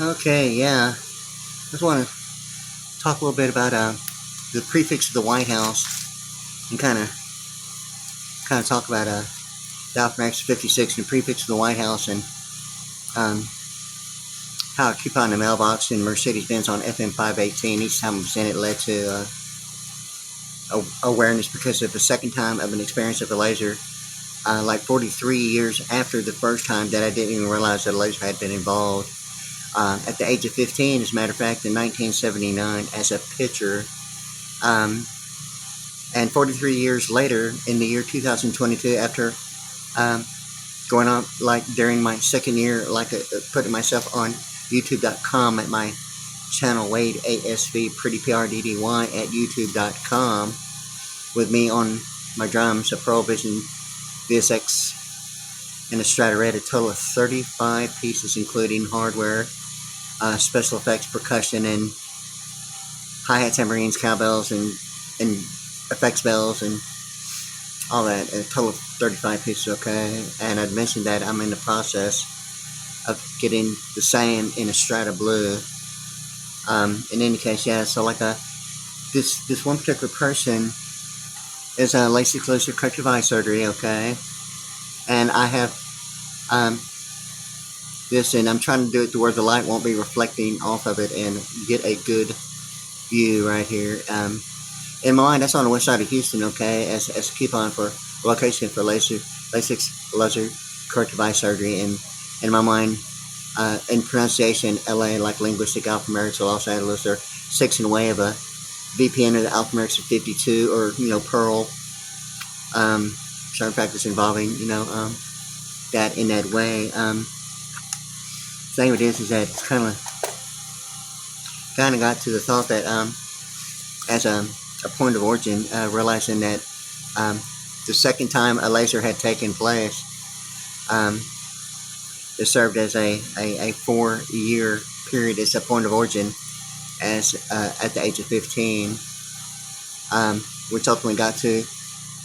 Okay, yeah. I just want to talk a little bit about the prefix of the White House and kind of talk about the alphanumeric 56 and the prefix of the White House and um, how a coupon in the mailbox in Mercedes-Benz on FM 518 each time I was in it led to awareness because of the second time of an experience of a laser, like 43 years after the first time, that I didn't even realize that a laser had been involved. At the age of 15, as a matter of fact, in 1979, as a pitcher. And 43 years later, in the year 2022, after going on, like during my second year, like putting myself on YouTube.com at my channel, WadeASVPriddy, PRDDY, at YouTube.com, with me on my drums, a Pro Vision VSX and a Strata Red, a total of 35 pieces, including hardware, special effects, percussion, and hi-hats, tambourines, cowbells, and effects bells, and all that. A total of 35 pieces, okay? And I'd mentioned that I'm in the process of getting the same in a Strata Blue. In any case, yeah, so like this one particular person is a LASIK laser corrective eye surgery, okay? And I have this, and I'm trying to do it to where the light won't be reflecting off of it and get a good view right here. In my mind, that's on the west side of Houston, okay, as a coupon for location for LASIK laser corrective eye surgery. And in my mind, in pronunciation, LA, like linguistic alphanumerics of Los Angeles, or 6 in way of a VPN, or the alphanumerics of 52, or, Pearl. Certain factors involving, that in that way. The thing with this is that it's kind of got to the thought that as a point of origin, realizing that the second time a laser had taken place, it served as a 4-year period as a point of origin, as at the age of 15, which ultimately got to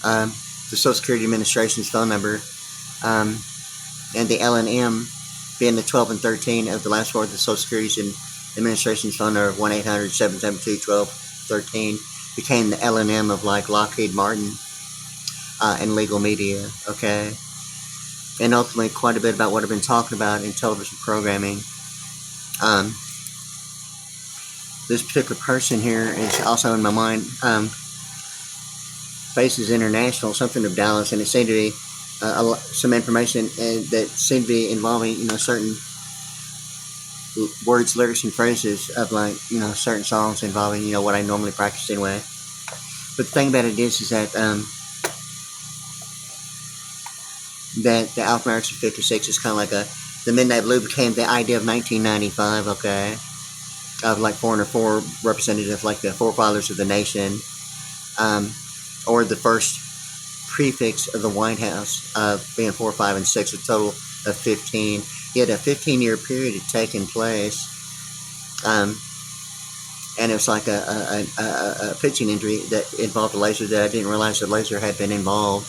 the Social Security Administration's phone number, and the L&M being the 12 and 13 of the last four of the Social Security Administration's phone number of 1-800-772-1213 became the L&M of like Lockheed Martin and legal media, okay? And ultimately quite a bit about what I've been talking about in television programming. This particular person here is also in my mind, Faces International, something of Dallas, and it seemed to be some information that seemed to be involving, certain words, lyrics, and phrases of like, certain songs involving, what I normally practice anyway. But the thing about it is that that the alphanumerics of 56 is kind of like the Midnight Blue became the idea of 1995, okay, of like 404 representative, like the forefathers of the nation, or the first prefix of the White House, being 4, 5, and 6, a total of 15. Yet a 15-year period had taken place, and it was like a pitching injury that involved a laser that I didn't realize the laser had been involved.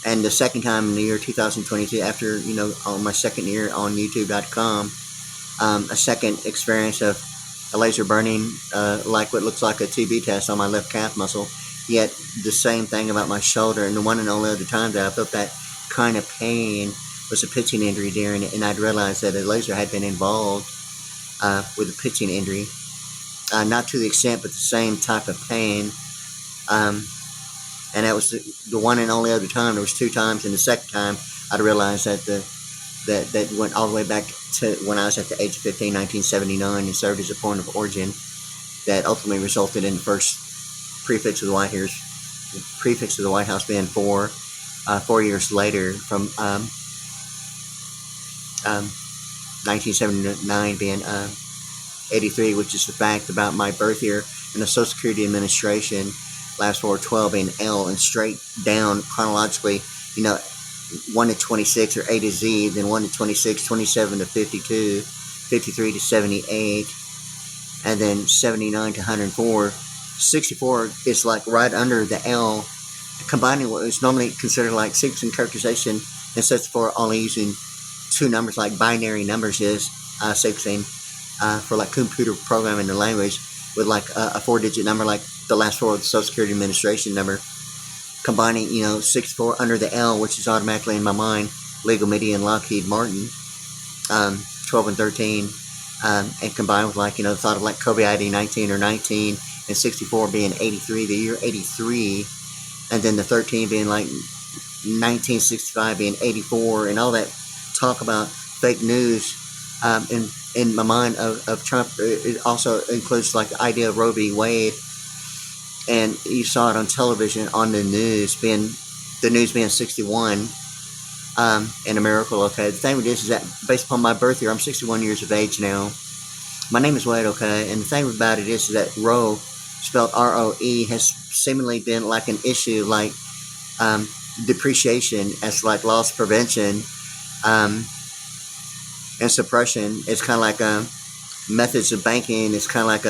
And the second time in the year 2022, after, on my second year on YouTube.com, a second experience of a laser burning, like what looks like a TB test on my left calf muscle, yet the same thing about my shoulder. And the one and only other time that I felt that kind of pain was a pitching injury during it, and I'd realized that a laser had been involved with a pitching injury. Not to the extent, but the same type of pain. And that was the one and only other time. There was 2 times, and the second time I'd realized that that went all the way back to when I was at the age of 15, 1979, and served as a point of origin that ultimately resulted in the first prefix of the White House being 4 years later, from 1979 being 83, which is the fact about my birth year and the Social Security Administration last 4, 12 being L, and straight down chronologically, 1 to 26 or A to Z, then 1 to 26, 27 to 52, 53 to 78, and then 79 to 104. 64 is like right under the L, combining what is normally considered like sequencing characterization, and such for only using 2 numbers like binary numbers is sequencing. for like computer programming and language with like a 4-digit number, like the last 4 of the Social Security Administration number, combining 64 under the L, which is automatically in my mind Legal Media and Lockheed Martin, 12 and 13, and combined with like the thought of like COVID ID 19 or 19, and 64 being 83, the year 83, and then the 13 being like 1965 being 84, and all that talk about fake news in my mind of Trump. It also includes like the idea of Roe v. Wade, and you saw it on television on the news being 61, and a miracle. Okay, the thing with this is that based upon my birth year, I'm 61 years of age now. My name is Wade, okay, and the thing about it is that Roe, spelled R-O-E, has seemingly been like an issue, like depreciation as like loss prevention, and suppression. It's kind of like methods of banking. It's kind of like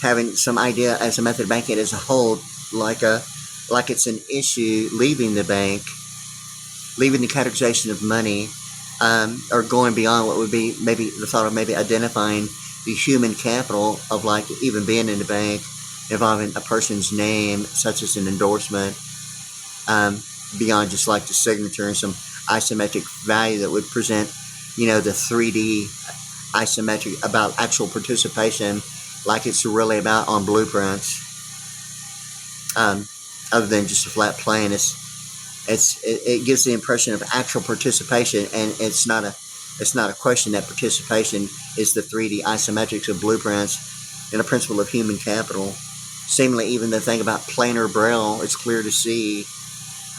having some idea as a method of banking as a whole, like it's an issue leaving the bank, leaving the categorization of money, or going beyond what would be maybe the thought of maybe identifying the human capital of like even being in the bank, involving a person's name, such as an endorsement, beyond just like the signature and some isometric value that would present, the 3D isometric about actual participation, like it's really about on blueprints, other than just a flat plane. It gives the impression of actual participation, and it's not a question that participation is the 3D isometrics of blueprints and a principle of human capital. Seemingly, even the thing about planar braille, it's clear to see,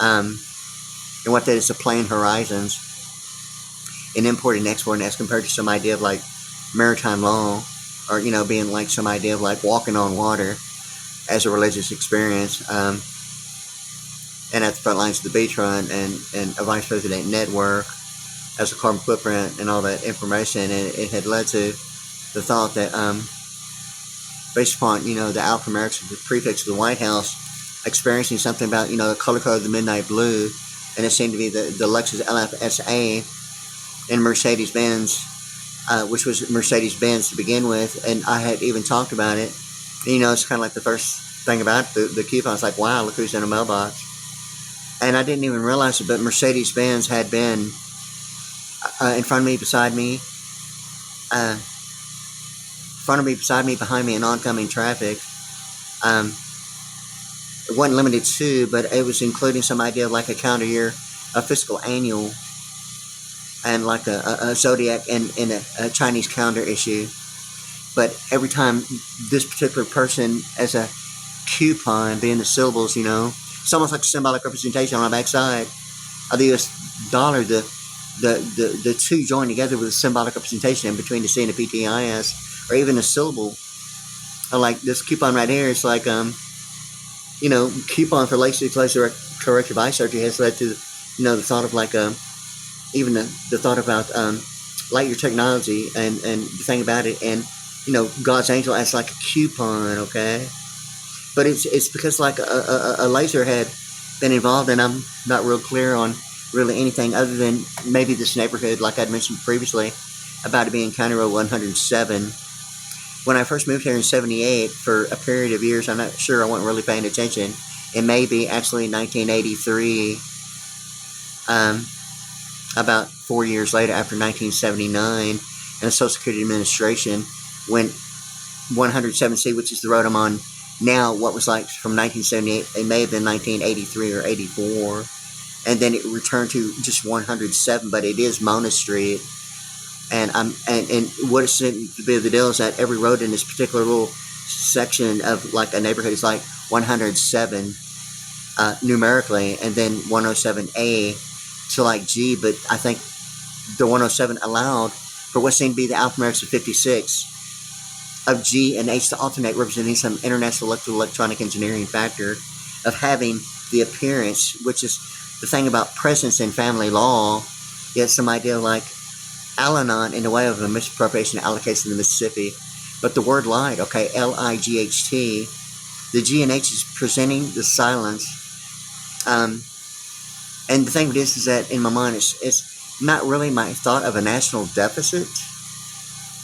and what that is, the plane horizons in import and export, and as compared to some idea of like maritime law, or being like some idea of like walking on water as a religious experience, and at the front lines of the beachfront, and a vice president network as a carbon footprint and all that information. And it had led to the thought that based upon the alphanumerics of the prefix of the White House experiencing something about the color code of the midnight blue, and it seemed to be the Lexus LFSA and Mercedes-Benz, which was Mercedes-Benz to begin with, and I had even talked about it. It's kind of like the first thing about the coupon. It's like, wow, look who's in a mailbox. And I didn't even realize it, but Mercedes-Benz had been in front of me, beside me, behind me, in oncoming traffic. It wasn't limited to, but it was including some idea of like a calendar year, a fiscal annual, and like a zodiac and a Chinese calendar issue. But every time this particular person, as a coupon, being the syllables, it's almost like a symbolic representation on the backside of the U.S. dollar. The two join together with a symbolic representation in between the C and the PTIS, or even a syllable. Like this coupon right here, it's like coupon for LASIK laser corrective eye surgery has led to the thought of like even the thought about light year technology, and the thing about it, and God's angel as like a coupon, okay? But it's because like a laser had been involved, and I'm not real clear on really anything other than maybe this neighborhood, like I'd mentioned previously, about it being County Road 107. When I first moved here in 78, for a period of years, I'm not sure, I wasn't really paying attention. It may be actually 1983, about 4 years later, after 1979, and the Social Security Administration went 107C, which is the road I'm on now, what was like from 1978, it may have been 1983 or 84, and then it returned to just 107, but it is Mona Street. And what it seems to be the deal is that every road in this particular little section of like a neighborhood is like 107 numerically, and then 107A to like G. But I think the 107 allowed for what seemed to be the alphanumerics of 56 of G and H to alternate, representing some international electronic engineering factor of having the appearance, which is the thing about presence in family law. Yet some idea like Al-Anon in the way of a misappropriation allocation in the Mississippi, but the word light, okay, L-I-G-H-T, the G and H is presenting the silence, and the thing with this is that in my mind, it's not really my thought of a national deficit,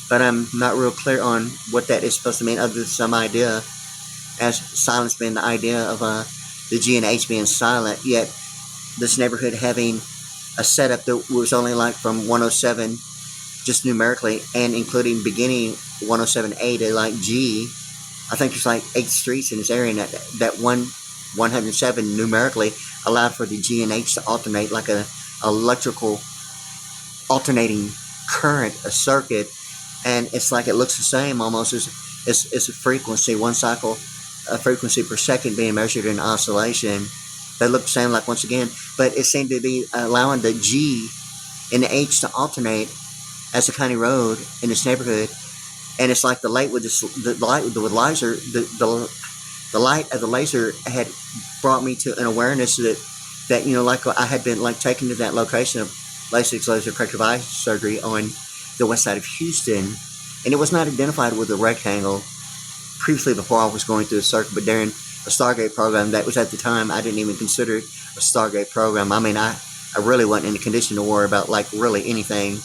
but I'm not real clear on what that is supposed to mean, other than some idea, as silence being the idea of the G and H being silent, yet this neighborhood having a setup that was only like from 107, just numerically, and including beginning 107A to like G. I think there's like 8 streets in this area, and that 107 numerically allowed for the G and H to alternate like a electrical alternating current, a circuit, and it's like it looks the same almost as a frequency, one cycle, a frequency per second being measured in oscillation. They look the same, like once again, but it seemed to be allowing the G and the H to alternate as a county road in this neighborhood. And it's like the light with the light with the laser, the light of the laser had brought me to an awareness that like I had been like taken to that location of LASIK, laser corrective eye surgery, on the west side of Houston, and it was not identified with a rectangle previously before I was going through a circuit, but during a Stargate program that was at the time, I didn't even consider it a Stargate program. I mean, I really wasn't in a condition to worry about like really anything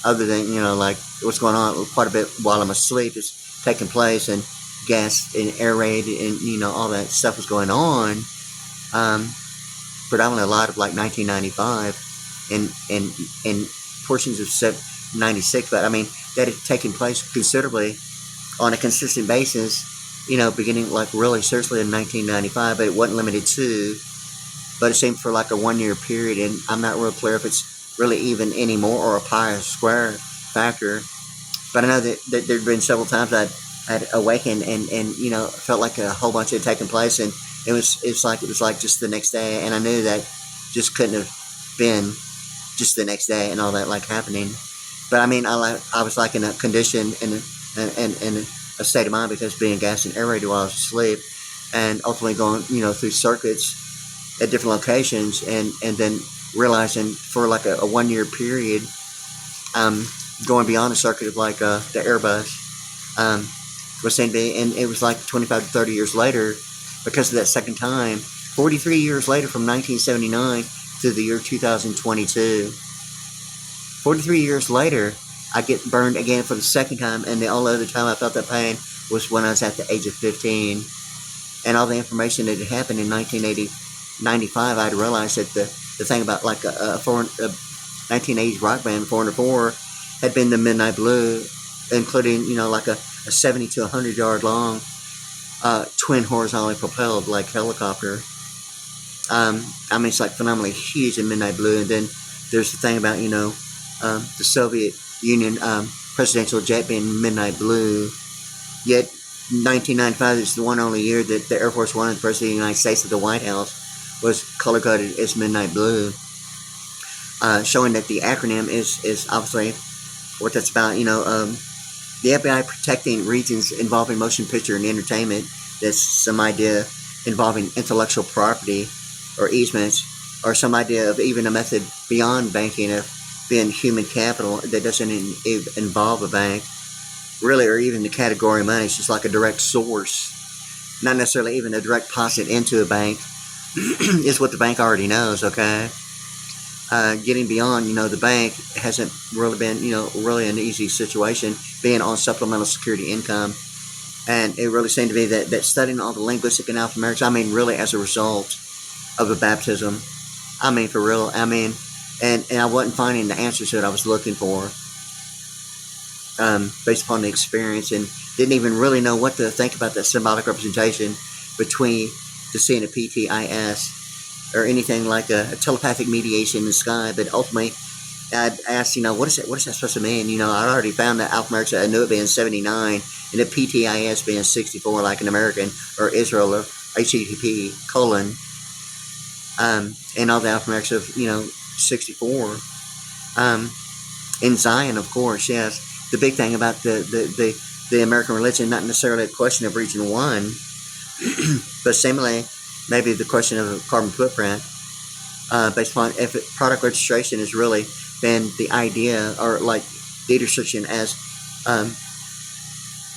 other than, like what's going on quite a bit while I'm asleep is taking place, and gas and air raid and, all that stuff was going on. Predominantly a lot of like 1995 and portions of 96, but I mean, that had taken place considerably on a consistent basis, beginning like really seriously in 1995, but it wasn't limited to, but it seemed for like a 1 year period, and I'm not real clear if it's really even anymore or a pi square factor, but I know that there'd been several times I'd awakened and felt like a whole bunch had taken place, and it was like just the next day, and I knew that just couldn't have been just the next day and all that like happening. But I mean, I was like in a condition and a state of mind because being gas and air rated while I was asleep, and ultimately going through circuits at different locations, and then realizing for like a 1 year period, going beyond the circuit of like the Airbus, was saying to be, and it was like 25 to 30 years later, because of that second time, 43 years later from 1979 to the year 2022. 43 years later, I get burned again for the second time, and the only other time I felt that pain was when I was at the age of 15. And all the information that had happened in 1995, I'd realized that the thing about like a 1980s rock band, 404, had been the Midnight Blue, including, like a 70 to 100 yard long twin horizontally propelled like helicopter. I mean, it's like phenomenally huge in Midnight Blue. And then there's the thing about, the Soviet Union presidential jet being Midnight Blue. Yet 1995 is the one only year that the Air Force One and the President of the United States at the White House was color-coded as Midnight Blue, showing that the acronym is obviously what that's about. The FBI protecting regions involving motion picture and entertainment. That's some idea involving intellectual property or easements, or some idea of even a method beyond banking of being human capital that doesn't involve a bank, really, or even the category of money. It's just like a direct source, not necessarily even a direct deposit into a bank, is what the bank already knows, okay? Getting beyond, the bank hasn't really been, really an easy situation, being on supplemental security income. And it really seemed to be that studying all the linguistic and alphanumerics, I mean, really as a result of a baptism, I mean, for real, I mean, and I wasn't finding the answers that I was looking for, based upon the experience, and didn't even really know what to think about that symbolic representation between the C and the PTIS, or anything like a telepathic mediation in the sky. But ultimately, I'd asked, what is that supposed to mean? I already found the alphanumerics. I knew it being 79, and the PTIS being 64, like an American, or Israel, or HTTP, colon, and all the alphanumerics of, 64. In Zion, of course, yes. The big thing about the American religion, not necessarily a question of region 1, but similarly, maybe the question of a carbon footprint, based upon if product registration has really been the idea, or like data restriction as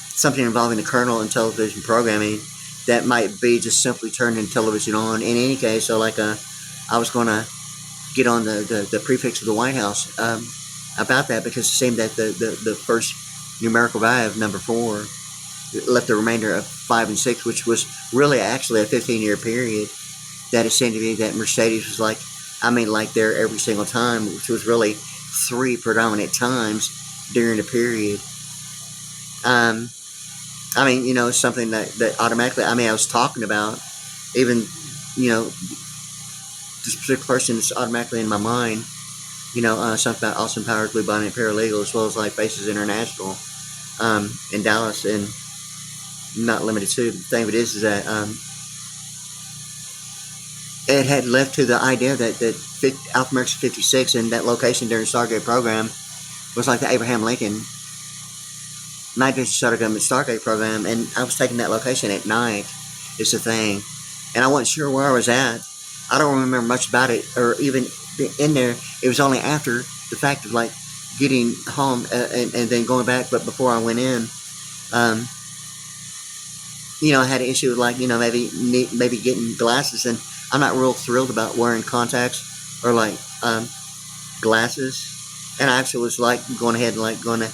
something involving the kernel and television programming that might be just simply turning television on. In any case, so like I was going to get on the prefix of the White House about that, because it seemed that the first numerical value of number 4. It left the remainder of 5 and 6, which was really actually a 15-year period that it seemed to be that Mercedes was like, like there every single time, which was really 3 predominant times during the period. Something that automatically, I was talking about, even, this particular person is automatically in my mind, something about Austin Powers, Blue Bonnet Paralegal, as well as like Faces International, in Dallas, and not limited to. The thing of it is that, it had led to the idea that Alpha America 56 and that location during the Stargate program was like the Abraham Lincoln night vision shuttle government Stargate program, and I was taking that location at night. It's the thing, and I wasn't sure where I was at. I don't remember much about it, or even in there. It was only after the fact of like getting home and then going back, but before I went in, I had an issue with like maybe getting glasses, and I'm not real thrilled about wearing contacts or like glasses, and I actually was like going ahead and like going to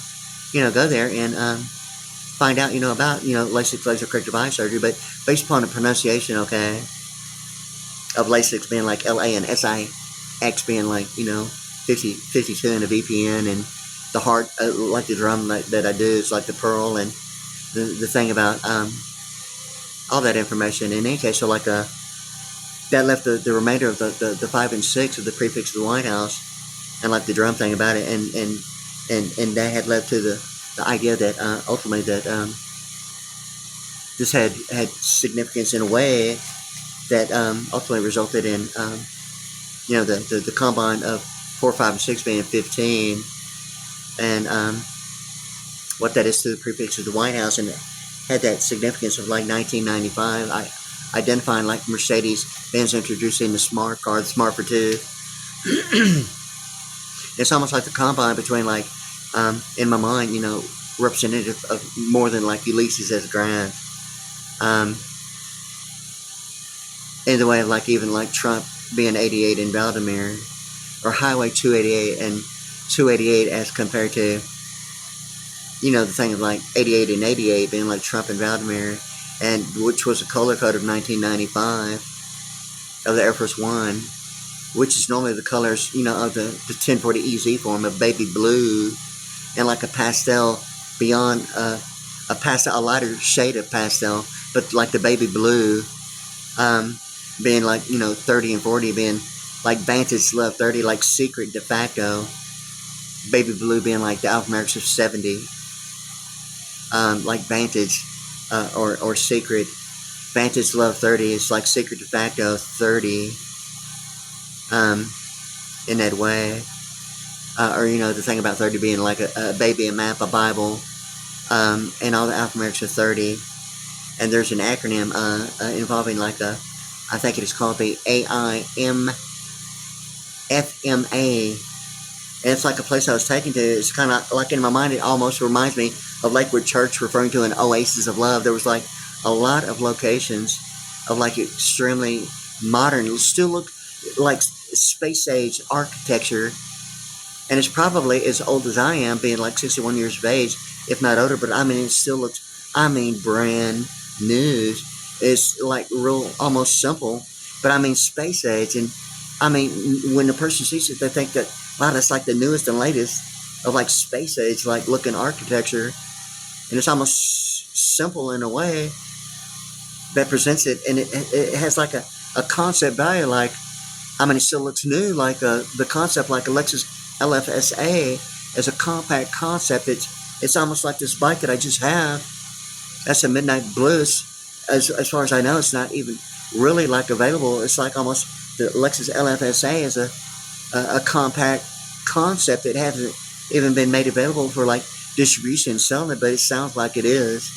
go there and find out about LASIK, laser corrective eye surgery, but based upon the pronunciation, okay, of LASIK being like LA and SIX being like 52 in a VPN, and the heart like the drum that I do is like the pearl, and the thing about all that information. In any case, so like that left the remainder of the 5 and 6 of the prefix of the White House, and like the drum thing about it, and that had led to the idea that ultimately that this had significance in a way that ultimately resulted in the combine of 4, 5, and 6 being 15, and what that is to the prefix of the White House, and had that significance of like 1995. Identifying like Mercedes-Benz introducing the Smart car, the Smart for 2. It's almost like the combine between like, in my mind, representative of more than like Ulysses S. Grant. In the way of like even like Trump being 88 in Vladimir, or Highway 288 and 288 as compared to, the thing of like 88 and 88 being like Trump and Vladimir, and which was a color code of 1995 of the Air Force One, which is normally the colors, of the 1040 EZ form of baby blue, and like a pastel beyond a lighter shade of pastel, but like the baby blue, being like 30 and 40 being like Vantage Love 30, like Secret de facto, baby blue being like the Alpha America 70, like Vantage or Secret. Vantage Love 30 is like Secret de facto 30, in that way. Or the thing about 30 being like a baby, a map, a Bible, and all the Alpha America 30. And there's an acronym involving like I think it is called the AIMFMA. And it's like a place I was taken to. It's kind of like in my mind, it almost reminds me of Lakewood Church, referring to an oasis of love. There was like a lot of locations of like extremely modern, still look like space age architecture. And it's probably as old as I am, being like 61 years of age, if not older. But it still looks, brand new. It's like real, almost simple. But space age. And when the person sees it, they think that, wow, that's like the newest and latest of like space age, like looking architecture. And it's almost simple in a way that presents it. And it has like a concept value, like, it still looks new, like the concept, like a Lexus LFSA as a compact concept. It's almost like this bike that I just have. That's a Midnight Bliss. As far as I know, it's not even really like available. It's like almost the Lexus LFSA is a compact concept that hasn't even been made available for like distribution and selling, but it sounds like it is.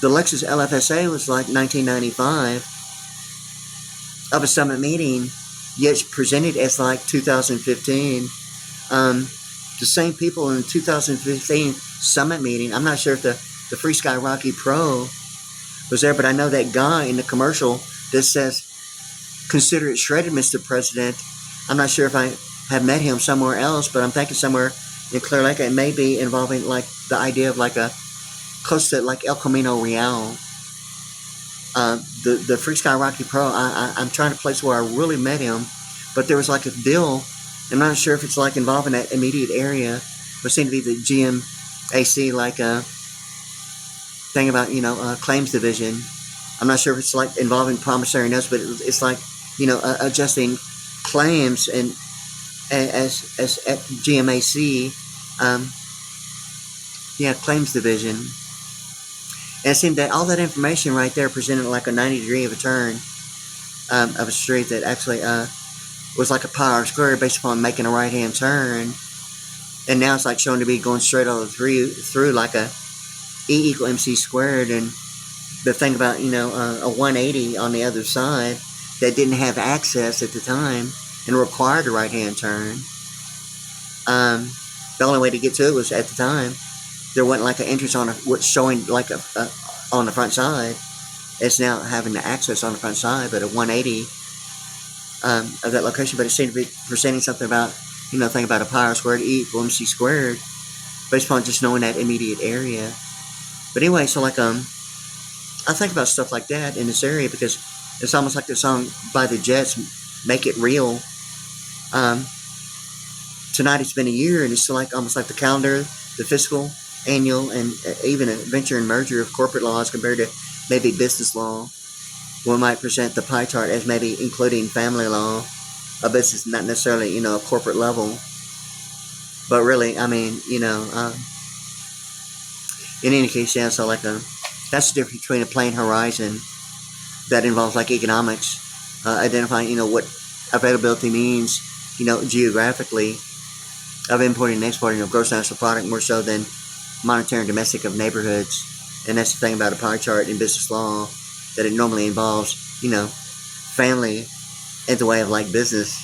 The Lexus LFSA was like 1995 of a summit meeting, yet presented as like 2015. The same people in the 2015 summit meeting, I'm not sure if the Free Sky Rocky Pro was there, but I know that guy in the commercial that says, "Consider it shredded, Mr. President." I'm not sure if I have met him somewhere else, but I'm thinking somewhere in Clear Lake. It may be involving like the idea of like a close to like El Camino Real. The Free Sky Rocky Pro. I'm trying to place where I really met him, but there was like a deal. I'm not sure if it's like involving that immediate area, but seemed to be the GMAC like a thing about claims division. I'm not sure if it's like involving promissory notes, but it's like adjusting claims and as at GMAC, claims division. And it seemed that all that information right there presented like a 90-degree of a turn of a street that actually was like a pi r² based upon making a right-hand turn. And now it's like shown to be going straight all the through like a E = mc². And the thing about, a 180 on the other side that didn't have access at the time and required a right-hand turn. The only way to get to it was at the time. There wasn't like an entrance on what's showing like on the front side. It's now having the access on the front side, but a 180 of that location. But it seemed to be presenting something about, thing about a pi r² E = mc², based upon just knowing that immediate area. But anyway, so like I think about stuff like that in this area because it's almost like the song by the Jets, "Make It Real." Tonight it's been a year, and it's like almost like the calendar, the fiscal, annual, and even adventure and merger of corporate laws compared to maybe business law. One might present the pie chart as maybe including family law, a business, not necessarily a corporate level, but really, I mean, in any case, yeah. So like that's the difference between a plain horizon that involves like economics, identifying what availability means, geographically, of importing and exporting of gross national product more so than monetary and domestic of neighborhoods. And that's the thing about a pie chart in business law, that it normally involves, family in the way of like business,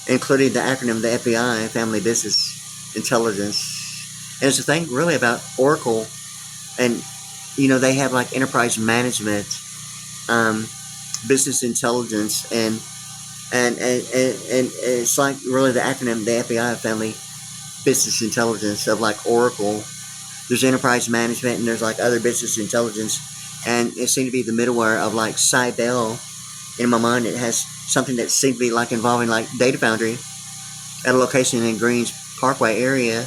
including the acronym, the FBI, Family Business Intelligence. And it's a thing really about Oracle, and, they have like enterprise management, business intelligence, and it's like really the acronym, the FBI, Family Business Intelligence of like Oracle. There's enterprise management, and there's like other business intelligence, and it seemed to be the middleware of like Cybele. In my mind, it has something that seemed to be like involving like Data Foundry at a location in Greens Parkway area.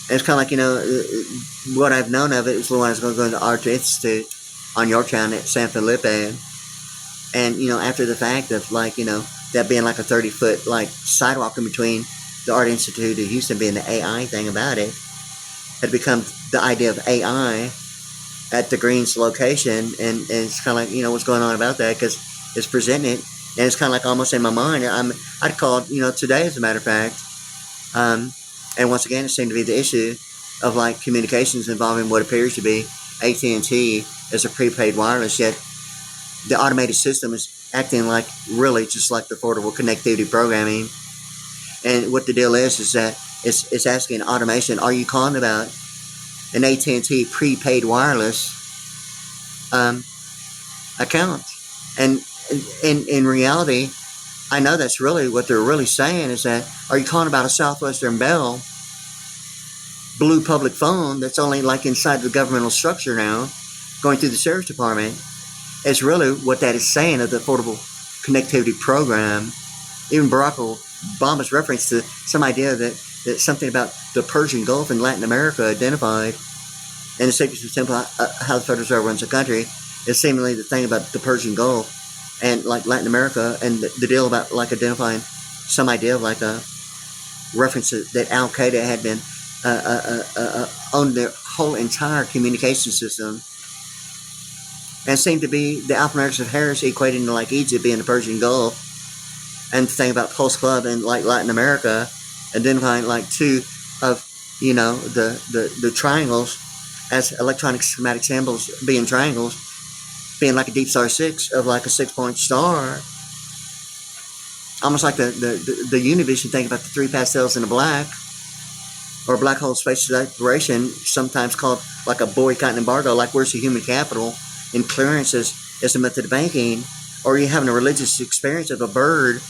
And it's kind of like, what I've known of it is when I was going to go to the Art Institute on Yorktown at San Felipe. And, after the fact of like, that being like a 30-foot like sidewalk in between the Art Institute of Houston, being the AI thing about it, had become the idea of AI at the Greens location. And it's kind of like, what's going on about that, because it's presented, and it's kind of like almost in my mind. I'd call it, today, as a matter of fact. And once again, it seemed to be the issue of like communications involving what appears to be AT&T as a prepaid wireless, yet the automated system is acting like really just like the affordable connectivity programming. And what the deal is that it's asking automation, are you calling about an AT&T prepaid wireless account? And in reality, I know that's really what they're really saying, is that, are you calling about a Southwestern Bell blue public phone that's only like inside the governmental structure now, going through the service department? It's really what that is saying of the Affordable Connectivity Program. Even Barack Obama's reference to some idea that something about the Persian Gulf in Latin America identified, and the Secrets of Temple, how the Federal Reserve runs the country, is seemingly the thing about the Persian Gulf and like Latin America, and the deal about like identifying some idea of like a reference that Al Qaeda had been owned their whole entire communication system, and seemed to be the alphanumerics of Harris equating to like Egypt being the Persian Gulf, and the thing about Pulse Club and like Latin America identifying like two of the triangles as electronic schematic symbols being triangles, being like a deep star 6 of like a 6-point star, almost like the Univision thing about the 3 pastels in a black, or black hole space exploration, sometimes called like a boycott and embargo, like where's the human capital in clearances as a method of banking, or you having a religious experience of a bird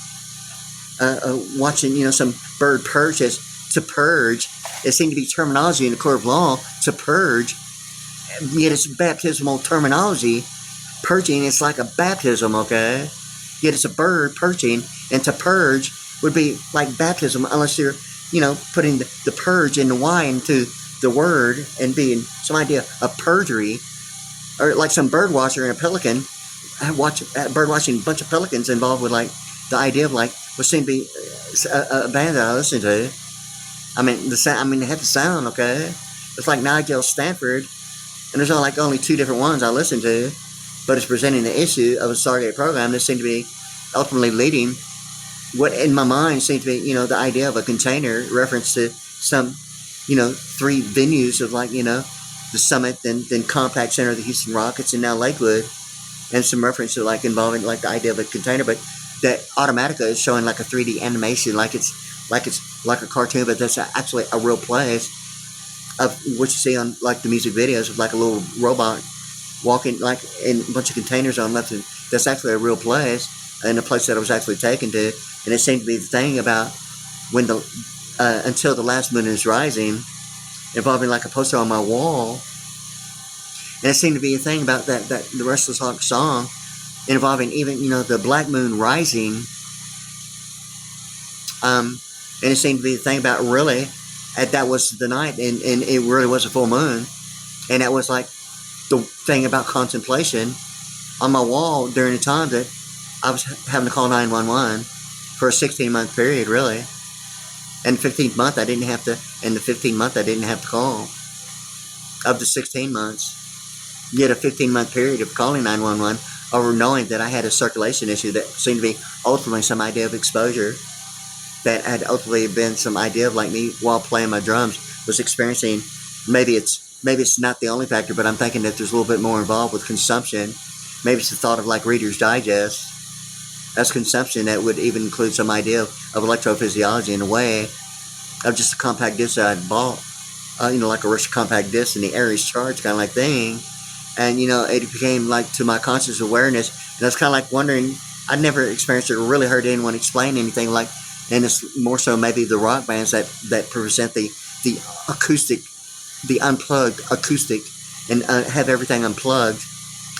watching some bird perch as to purge. It seemed to be terminology in the court of law to purge, yet it's baptismal terminology. Purging is like a baptism, okay? Yet it's a bird perching, and to purge would be like baptism, unless you're, putting the purge and the Y into the word and being some idea of perjury, or like some bird watcher and a pelican. I watch bird watching, a bunch of pelicans involved with like the idea of like what seemed to be a band that I listened to. I mean the sound. I mean, they had the sound, okay? It's like Nigel Stanford, and there's only two different ones I listened to, but it's presenting the issue of a Stargate program that seemed to be ultimately leading what in my mind seemed to be, the idea of a container, reference to some, three venues of like, the Summit, then Compact Center of the Houston Rockets, and now Lakewood, and some reference to like involving like the idea of a container, but that Automatica is showing like a 3D animation, like it's like a cartoon, but that's actually a real place of what you see on like the music videos of like a little robot walking like in a bunch of containers on left. That's actually a real place, and a place that I was actually taken to, and it seemed to be the thing about when the until the last moon is rising, involving like a poster on my wall. And it seemed to be a thing about that the Restless Hawk song, involving even the black moon rising. And it seemed to be a thing about really, that was the night, and it really was a full moon, and that was like the thing about contemplation on my wall during the time that I was having to call 911 for a 16-month period, really. And the 15th month I didn't have to, and the 15th month I didn't have to call. Of the 16 months, yet a 15-month period of calling 911 over knowing that I had a circulation issue that seemed to be ultimately some idea of exposure, that had ultimately been some idea of like me while playing my drums was experiencing. Maybe it's not the only factor, but I'm thinking that there's a little bit more involved with consumption. Maybe it's the thought of like Reader's Digest. That's consumption that would even include some idea of electrophysiology in a way of just a compact disc that I bought, like a rich compact disc in the Aries charge kind of like thing. And, it became like to my conscious awareness. And I was kind of like wondering, I'd never experienced it or really heard anyone explain anything like, and it's more so maybe the rock bands that present the acoustic, the unplugged acoustic, and have everything unplugged.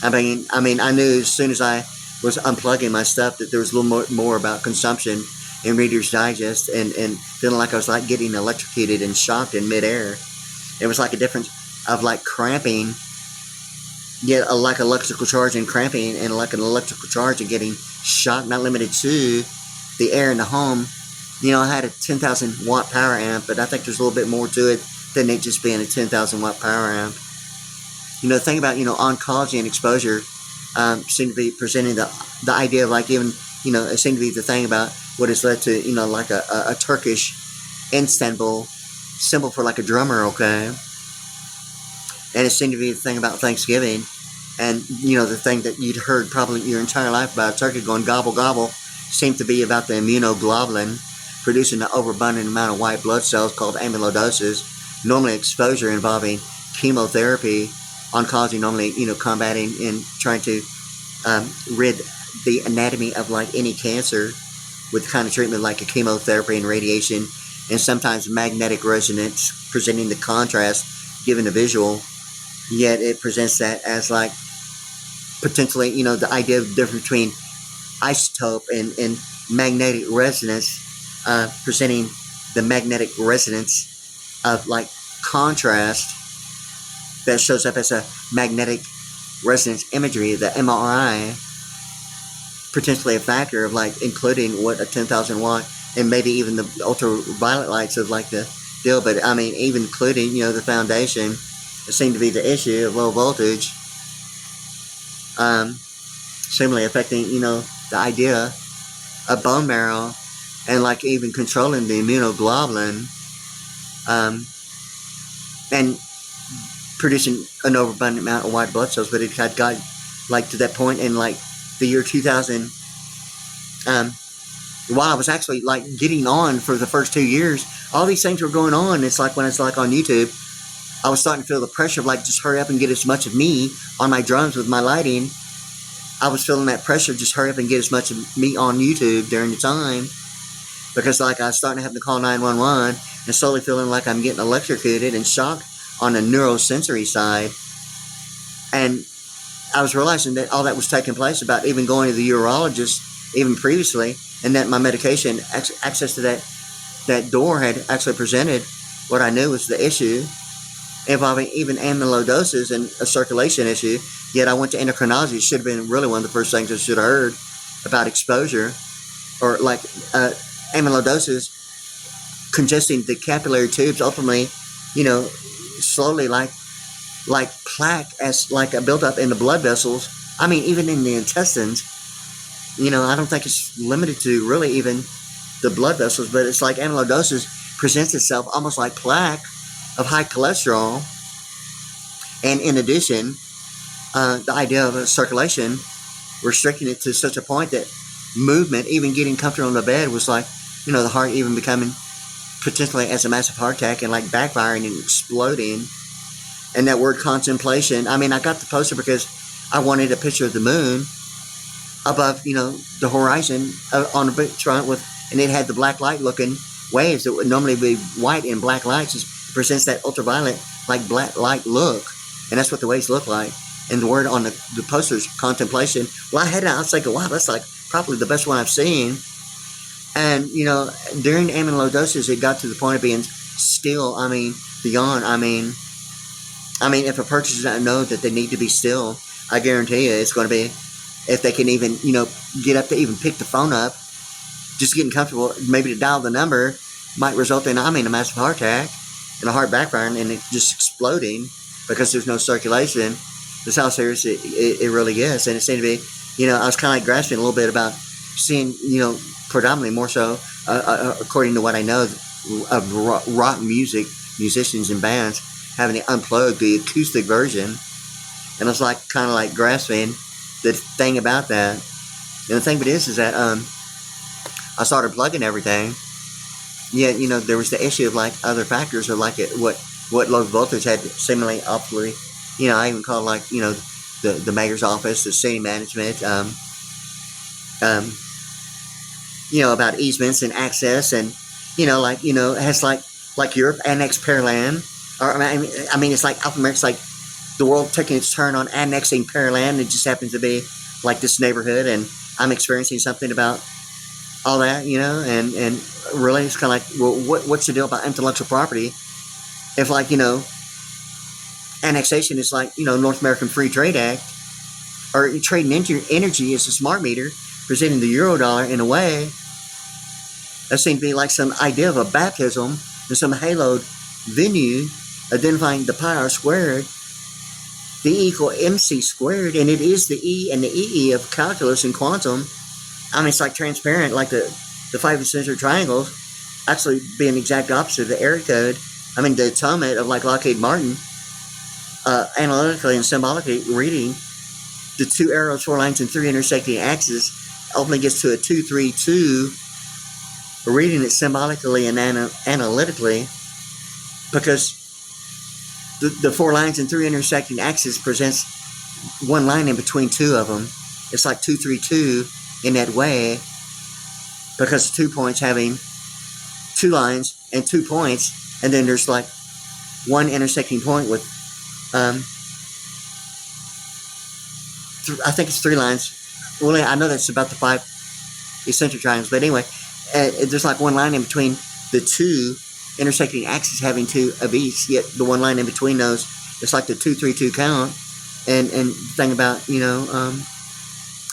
I mean, I knew as soon as I was unplugging my stuff that there was a little more about consumption in Reader's Digest, and feeling like I was like getting electrocuted and shocked in midair. It was like a difference of like cramping, yet like electrical charge and cramping, and like an electrical charge and getting shocked, not limited to the air in the home. I had a 10,000 watt power amp, but I think there's a little bit more to it than it just being a 10,000 watt power amp. The thing about, oncology and exposure seem to be presenting the idea of like even, it seemed to be the thing about what has led to, like a Turkish Istanbul symbol for like a drummer, okay? And it seemed to be the thing about Thanksgiving, and, the thing that you'd heard probably your entire life about a turkey going gobble gobble seemed to be about the immunoglobulin producing an overabundant amount of white blood cells called amyloidosis, normally exposure involving chemotherapy, oncology normally, combating and trying to rid the anatomy of like any cancer with kind of treatment like a chemotherapy and radiation, and sometimes magnetic resonance presenting the contrast, given the visual, yet it presents that as like potentially, the idea of the difference between isotope and magnetic resonance, presenting the magnetic resonance of like contrast that shows up as a magnetic resonance imagery, the MRI, potentially a factor of like including what a 10,000 watt and maybe even the ultraviolet lights of like the deal, but I mean even including the foundation, it seemed to be the issue of low voltage, similarly affecting the idea of bone marrow, and like even controlling the immunoglobulin, and producing an overabundant amount of white blood cells. But it had got like to that point in like the year 2000, while I was actually like getting on for the first 2 years, all these things were going on. It's like when it's like on YouTube, I was starting to feel the pressure of like just hurry up and get as much of me on my drums with my lighting. I was feeling that pressure, just hurry up and get as much of me on YouTube during the time, because like I was starting to have to call 911 and slowly feeling like I'm getting electrocuted and shocked on the neurosensory side. And I was realizing that all that was taking place about even going to the urologist even previously, and that my medication access to that door had actually presented what I knew was the issue, involving even amyloidosis and a circulation issue. Yet I went to endocrinology. It should have been really one of the first things I should have heard about exposure, or like amyloidosis congesting the capillary tubes, ultimately, slowly like plaque as like a buildup in the blood vessels. I mean, even in the intestines. I don't think it's limited to really even the blood vessels, but it's like amyloidosis presents itself almost like plaque of high cholesterol. And in addition, the idea of circulation, restricting it to such a point that movement, even getting comfortable in the bed, was like, the heart even becoming potentially as a massive heart attack and like backfiring and exploding. And that word contemplation, I mean, I got the poster because I wanted a picture of the moon above, the horizon on a big front and it had the black light looking waves that would normally be white in black lights. It presents that ultraviolet, like black light look. And that's what the waves look like. And the word on the poster is contemplation. Well, I had it, I was thinking, wow, that's like probably the best one I've seen. And, during amyloidosis, it got to the point of being still, beyond, if a person doesn't know that they need to be still, I guarantee you it's going to be, if they can even, get up to even pick the phone up, just getting comfortable, maybe to dial the number, might result in, a massive heart attack and a heart backfiring and it just exploding because there's no circulation. That's how serious it really is. And it seemed to be, I was kind of like grasping a little bit about seeing, predominantly more so, according to what I know of rock musicians and bands, having to unplug the acoustic version. And I was like, kind of like grasping the thing about that. And the thing of it is that I started plugging everything. Yet, there was the issue of like other factors, or like what low voltage had seemingly optically. I even called like, the mayor's office, the city management, about easements and access, and it has like Europe annexed Pearland, or it's like Alpha America's like the world taking its turn on annexing Pearland. It just happens to be like this neighborhood, and I'm experiencing something about all that, and really it's kind of like, well, what's the deal about intellectual property? If like, annexation is like, North American Free Trade Act, or trading energy is a smart meter, presenting the Eurodollar in a way that seems to be like some idea of a baptism in some haloed venue, identifying the pi r squared, the E equal mc squared, and it is the E and the EE of calculus and quantum. It's like transparent, like the 5 eccentric triangles actually being the exact opposite of the area code. The atonement of like Lockheed Martin, analytically and symbolically reading the 2 arrows, 4 lines, and 3 intersecting axes, ultimately gets to a 232, reading it symbolically and analytically, because the 4 lines and 3 intersecting axes presents one line in between 2 of them. It's like 232 in that way, because 2 points having 2 lines and 2 points, and then there's like one intersecting point with I think it's 3 lines. Well, I know that's about the 5 eccentric triangles, but anyway, there's like one line in between the 2 intersecting axes having 2 of each, yet the one line in between those, it's like the 232 count. And the thing about,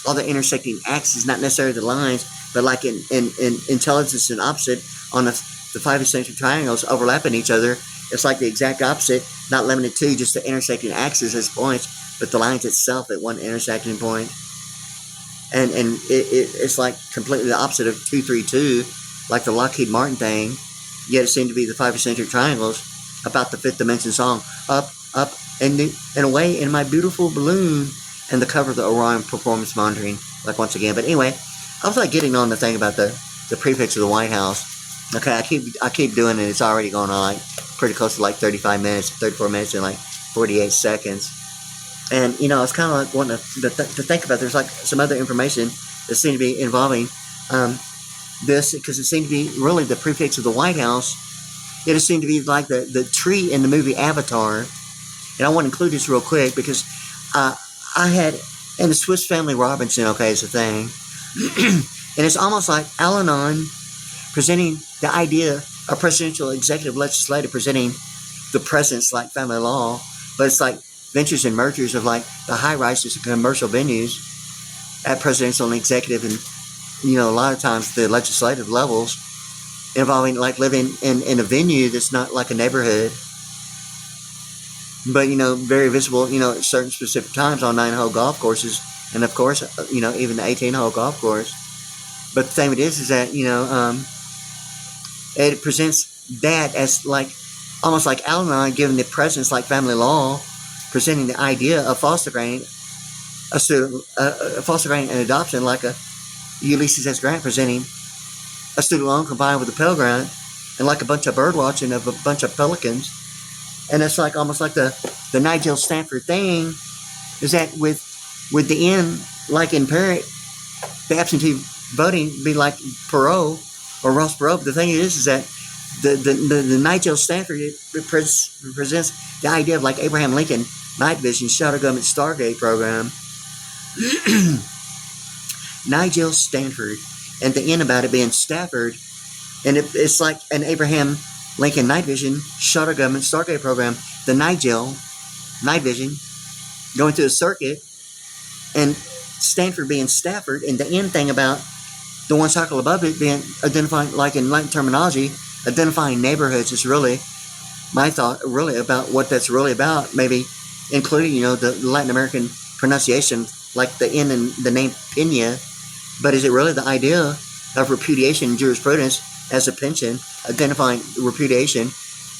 all the intersecting axes, not necessarily the lines, but like in intelligence and opposite on the 5 eccentric triangles overlapping each other, it's like the exact opposite, not limited to just the intersecting axes as points, but the lines itself at one intersecting point. And it's like completely the opposite of 232, like the Lockheed Martin thing, yet it seemed to be the 5 eccentric triangles about the 5th dimension song, up, and away in my beautiful balloon, and the cover of the Orion performance monitoring, like once again. But anyway, I was like getting on the thing about the prefix of the White House. Okay, I keep doing it. It's already going on like pretty close to like 34 minutes and like 48 seconds. And, I was kind of like wanting to think about, there's like some other information that seemed to be involving this, because it seemed to be really the prefix of the White House It seemed to be like the tree in the movie Avatar. And I want to include this real quick because I had, and the Swiss Family Robinson, okay, is a thing. And it's almost like Al-Anon presenting the idea of presidential executive legislative presenting the president's like family law, but it's like ventures and mergers of like the high rises and commercial venues at presidential and executive and, you know, a lot of times the legislative levels involving like living in a venue that's not like a neighborhood, but, you know, very visible, you know, at certain specific times on 9-hole golf courses, and of course, you know, even the 18-hole golf course. But the thing it is that, you know, it presents that as like almost like Al-Anon giving the president's like family law, presenting the idea of fostering an adoption, like a Ulysses S. Grant presenting a student loan combined with a Pell Grant, and like a bunch of bird watching of a bunch of pelicans. And it's like almost like the Nigel Stanford thing is that with the end, like in Parrott, the absentee voting be like Perot or Ross Perot. But the thing is that the Nigel Stanford presents the idea of like Abraham Lincoln Night Vision Shadow Government Stargate program. Nigel Stanford, and the end about it being Stafford, and it's like an Abraham Lincoln Night Vision Shadow Government Stargate program. The Nigel Night Vision going through a circuit, and Stanford being Stafford, and the end thing about the one cycle above it being identifying, like in Latin terminology, identifying neighborhoods is really my thought, really about what that's really about. Maybe including, you know, the Latin American pronunciation, like the N in the name Pena. But is it really the idea of repudiation in jurisprudence as a pension, identifying repudiation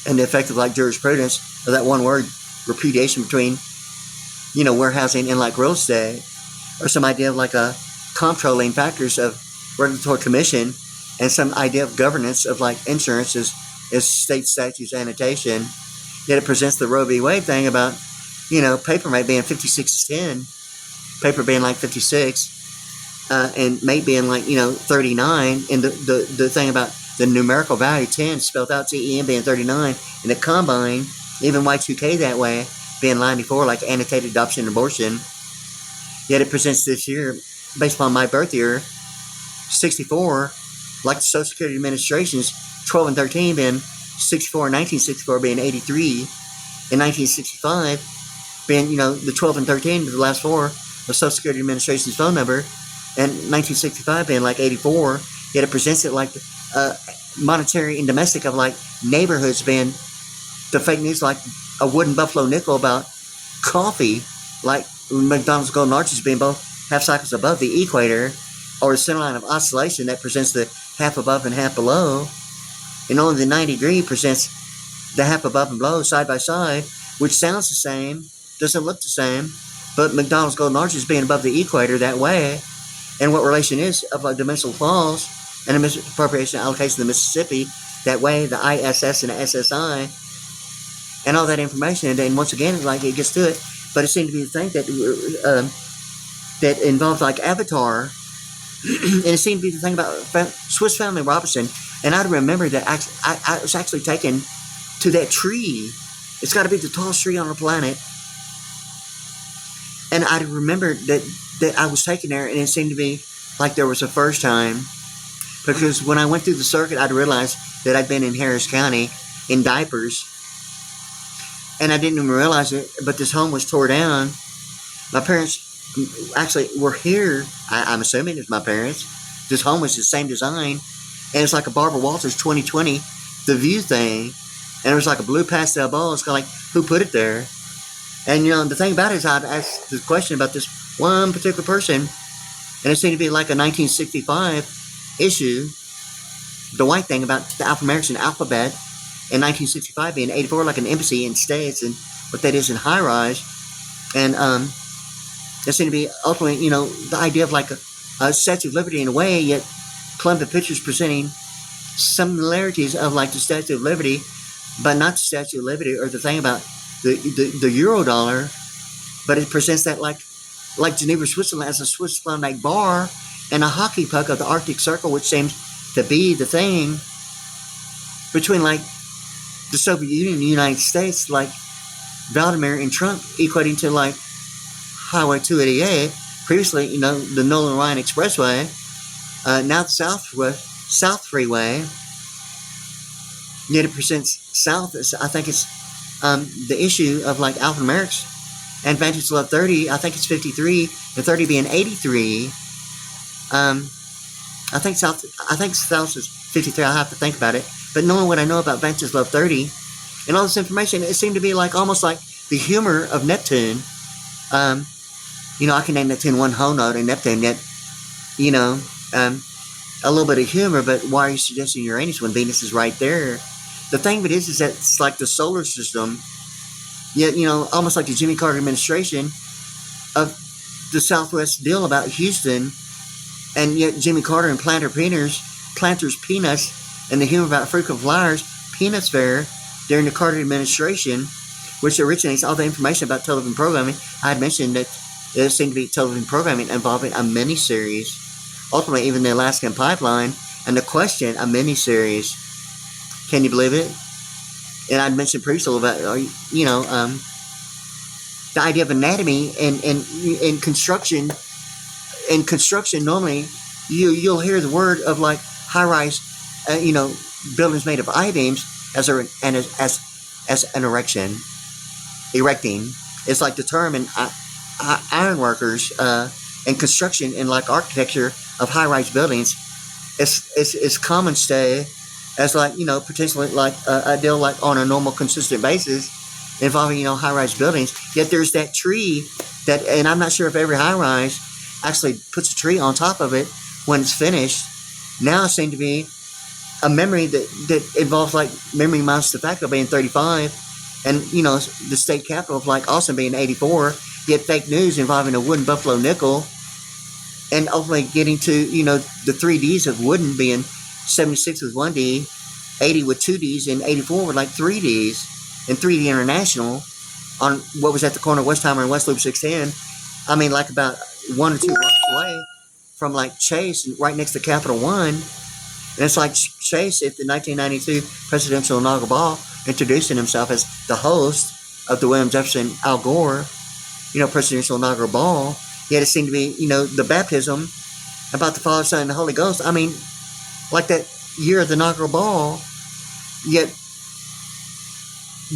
and the effect of like jurisprudence of that one word, repudiation, between, you know, warehousing and like real estate, or some idea of like a controlling factors of regulatory commission, and some idea of governance of like insurance as state statutes annotation. Yet it presents the Roe v. Wade thing about, you know, paper mate being 56-10, paper being like 56, and mate being like, you know, 39, and the thing about the numerical value 10 spelled out TEN being 39, and the combine, even Y2K that way, being 94, like annotated adoption and abortion. Yet it presents this year, based upon my birth year, 64, like the Social Security Administration's 12 and 13 being 64, and 1964 being 83, and 1965 being, you know, the 12 and 13, the last four of Social Security Administration's phone number, and 1965 being like 84. Yet it presents it like monetary and domestic of like neighborhoods being the fake news, like a wooden buffalo nickel about coffee, like McDonald's golden arches being both half cycles above the equator, or a center line of oscillation that presents the half above and half below, and only the 90 degree presents the half above and below side by side, which sounds the same, doesn't look the same, but McDonald's golden arches being above the equator that way, and what relation is of like dimensional falls and a misappropriation allocation of the Mississippi that way, the ISS and the SSI, and all that information. And then once again, like it gets to it, but it seemed to be the thing that that involved like Avatar, and it seemed to be the thing about Swiss Family Robinson. And I remember that I was actually taken to that tree. It's got to be the tallest tree on the planet. And I remember that I was taken there, and it seemed to be like there was a first time, because when I went through the circuit, I realized that I'd been in Harris County in diapers, and I didn't even realize it, but this home was tore down. My parents actually were here. I'm assuming it's my parents. This home was the same design, and it's like a Barbara Walters 2020 The View thing, and it was like a blue pastel ball. It's kind of like, who put it there? And, you know, the thing about it is I'd asked the question about this one particular person, and it seemed to be like a 1965 issue, the white thing about the alphanumeric alphabet, in 1965 being 84, like an embassy in states, and what that is in high rise. And there seemed to be ultimately, you know, the idea of like a Statue of Liberty in a way, yet Columbia Pictures presenting similarities of like the Statue of Liberty, but not the Statue of Liberty or the thing about the euro dollar, but it presents that like Geneva, Switzerland as a Swiss flag bar and a hockey puck of the Arctic Circle, which seems to be the thing between like the Soviet Union and the United States, like Vladimir and Trump, equating to like Highway 288, previously, the Nolan Ryan Expressway, now the South Freeway, yet it presents South. I think it's the issue of like alphanumerics and Vantage Love 30. I think it's 53, and 30 being 83. I think South is 53. I'll have to think about it. But knowing what I know about Vantage Love 30 and all this information, it seemed to be like almost like the humor of Neptune. I can name Neptune one whole note, and Neptune yet, a little bit of humor. But why are you suggesting Uranus when Venus is right there? The thing of it is that it's like the solar system. Yet, almost like the Jimmy Carter administration of the Southwest deal about Houston, and yet Jimmy Carter and Planters Peanuts, and the humor about frequent flyers, Peanuts Fair, during the Carter administration, which originates all the information about television programming. I had mentioned that there seemed to be television programming involving a miniseries, ultimately even the Alaskan Pipeline, and The Question, a miniseries. Can you believe it? And I'd mentioned previously about, the idea of anatomy and construction. In construction, normally, you'll hear the word of like high-rise, buildings made of I-beams as an erecting. It's like the term in ironworkers and construction and like architecture of high-rise buildings. It's common stay as like, potentially like a deal like on a normal consistent basis involving, high-rise buildings. Yet there's that tree that, and I'm not sure if every high-rise actually puts a tree on top of it when it's finished. Now it seems to be a memory that involves like memory minus de facto being 35, and, the state capital of like Austin being 84, yet fake news involving a wooden buffalo nickel, and ultimately getting to, the 3Ds of wooden being 76 with 1D, 80 with 2Ds, and 84 with like 3Ds, and 3D International on what was at the corner of Westheimer and West Loop 610. I mean, like about 1 or 2 blocks away from like Chase, right next to Capital One. And it's like Chase at the 1992 presidential inaugural ball, introducing himself as the host of the William Jefferson Al Gore, presidential inaugural ball. Yet it seemed to be, the baptism about the Father, Son, and the Holy Ghost. I mean, like that year of the inaugural ball, yet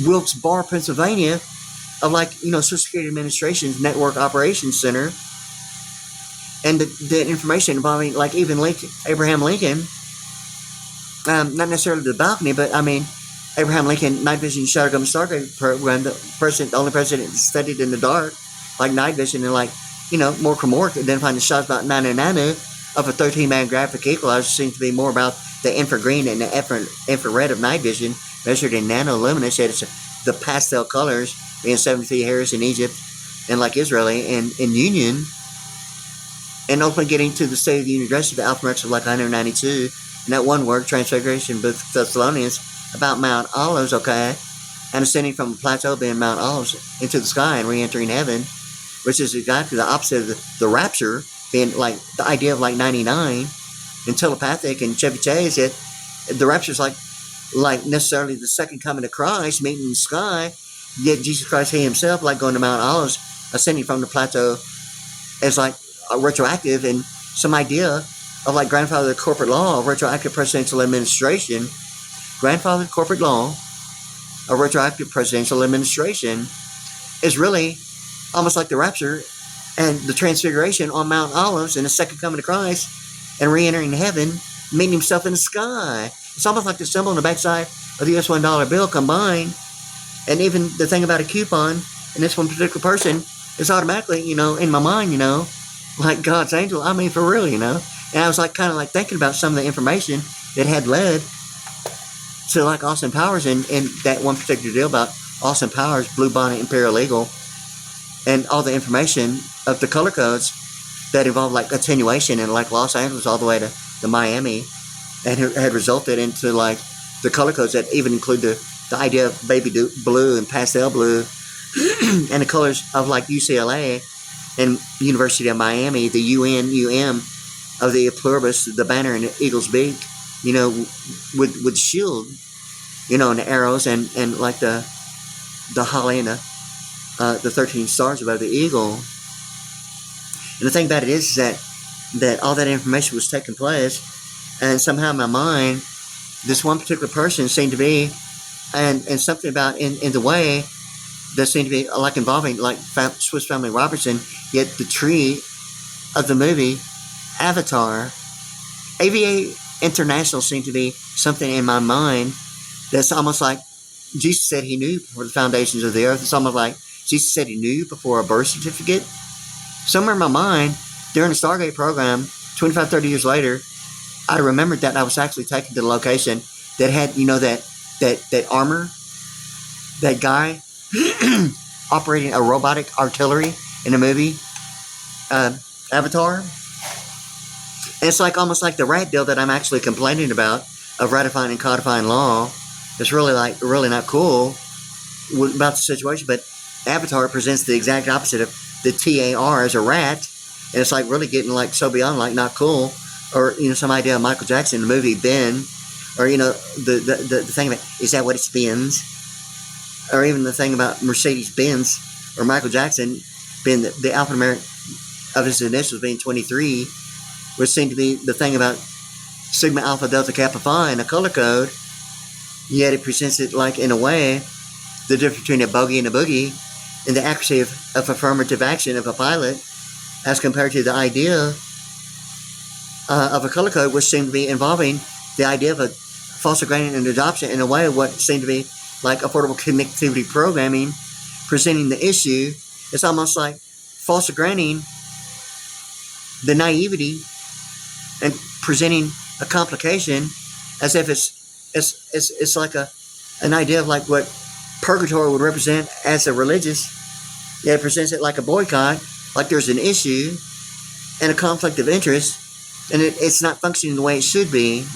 Wilkes Barre, Pennsylvania, of like, Social Security Administration's Network Operations Center, and the information involving like even Abraham Lincoln, not necessarily the balcony, but I mean, Abraham Lincoln night vision shadow government stargate program, the only president studied in the dark, like night vision, and like, more identifying the shots about 909 of a 13-man graphic equalizer seems to be more about the infragreen and the infrared of night vision measured in nanoluminance. Yet it's the pastel colors being 73 Harris in Egypt and like Israeli and in Union, and ultimately getting to the State of the Union address of the alphanumerics of like 192, and that one word, Transfiguration, both Thessalonians, about Mount Olives, okay, and ascending from a plateau being Mount Olives into the sky and re-entering heaven, which is exactly the opposite of the rapture, being like the idea of like 99 and telepathic and Chevy Chase. It the rapture is like necessarily the second coming of Christ, meeting in the sky. Yet Jesus Christ, he himself, like going to Mount Olives, ascending from the plateau, as like a retroactive, and some idea of like grandfather corporate law of retroactive presidential administration. Grandfather corporate law of retroactive presidential administration is really almost like the rapture and the transfiguration on Mount Olives and the second coming of Christ and re-entering heaven, meeting himself in the sky. It's almost like the symbol on the backside of the US $1 bill combined. And even the thing about a coupon and this one particular person is automatically, in my mind, like God's angel. I mean, for real, And I was like kind of like thinking about some of the information that had led to like Austin Powers and that one particular deal about Austin Powers, Blue Bonnet, and Paralegal, and all the information of the color codes that involved like attenuation in like Los Angeles all the way to Miami, and had resulted into like the color codes that even include the idea of baby blue and pastel blue and the colors of like UCLA and University of Miami, the UM of the pluribus, the banner and the eagle's beak, with shield, and the arrows and like the holly and the 13 stars above the eagle. And the thing about it is that all that information was taking place, and somehow in my mind, this one particular person seemed to be, and something about in the way that seemed to be like involving like Swiss Family Robinson, yet the tree of the movie Avatar, AVA International seemed to be something in my mind that's almost like Jesus said he knew before the foundations of the earth. It's almost like Jesus said he knew before a birth certificate. Somewhere in my mind, during the Stargate program, 25, 30 years later, I remembered that I was actually taken to the location that had, that armor, that guy operating a robotic artillery in the movie Avatar. And it's like almost like the rat deal that I'm actually complaining about of ratifying and codifying law. It's really not cool about the situation, but Avatar presents the exact opposite of the TAR as a rat, and it's like really getting like so beyond like not cool, or some idea of Michael Jackson, the movie Ben, or the thing about, is that what it spins, or even the thing about Mercedes Benz or Michael Jackson being the alphanumeric of his initials being 23, which seemed to be the thing about Sigma Alpha Delta Kappa Phi and a color code. Yet it presents it like in a way the difference between a bogey and a boogie and the accuracy of affirmative action of a pilot as compared to the idea of a color code, which seemed to be involving the idea of a foster granting and adoption in a way what seemed to be like affordable connectivity programming presenting the issue. It's almost like foster granting the naivety and presenting a complication as if it's like an idea of like what purgatory would represent as a religious. Yeah, it presents it like a boycott, like there's an issue and a conflict of interest, and it's not functioning the way it should be.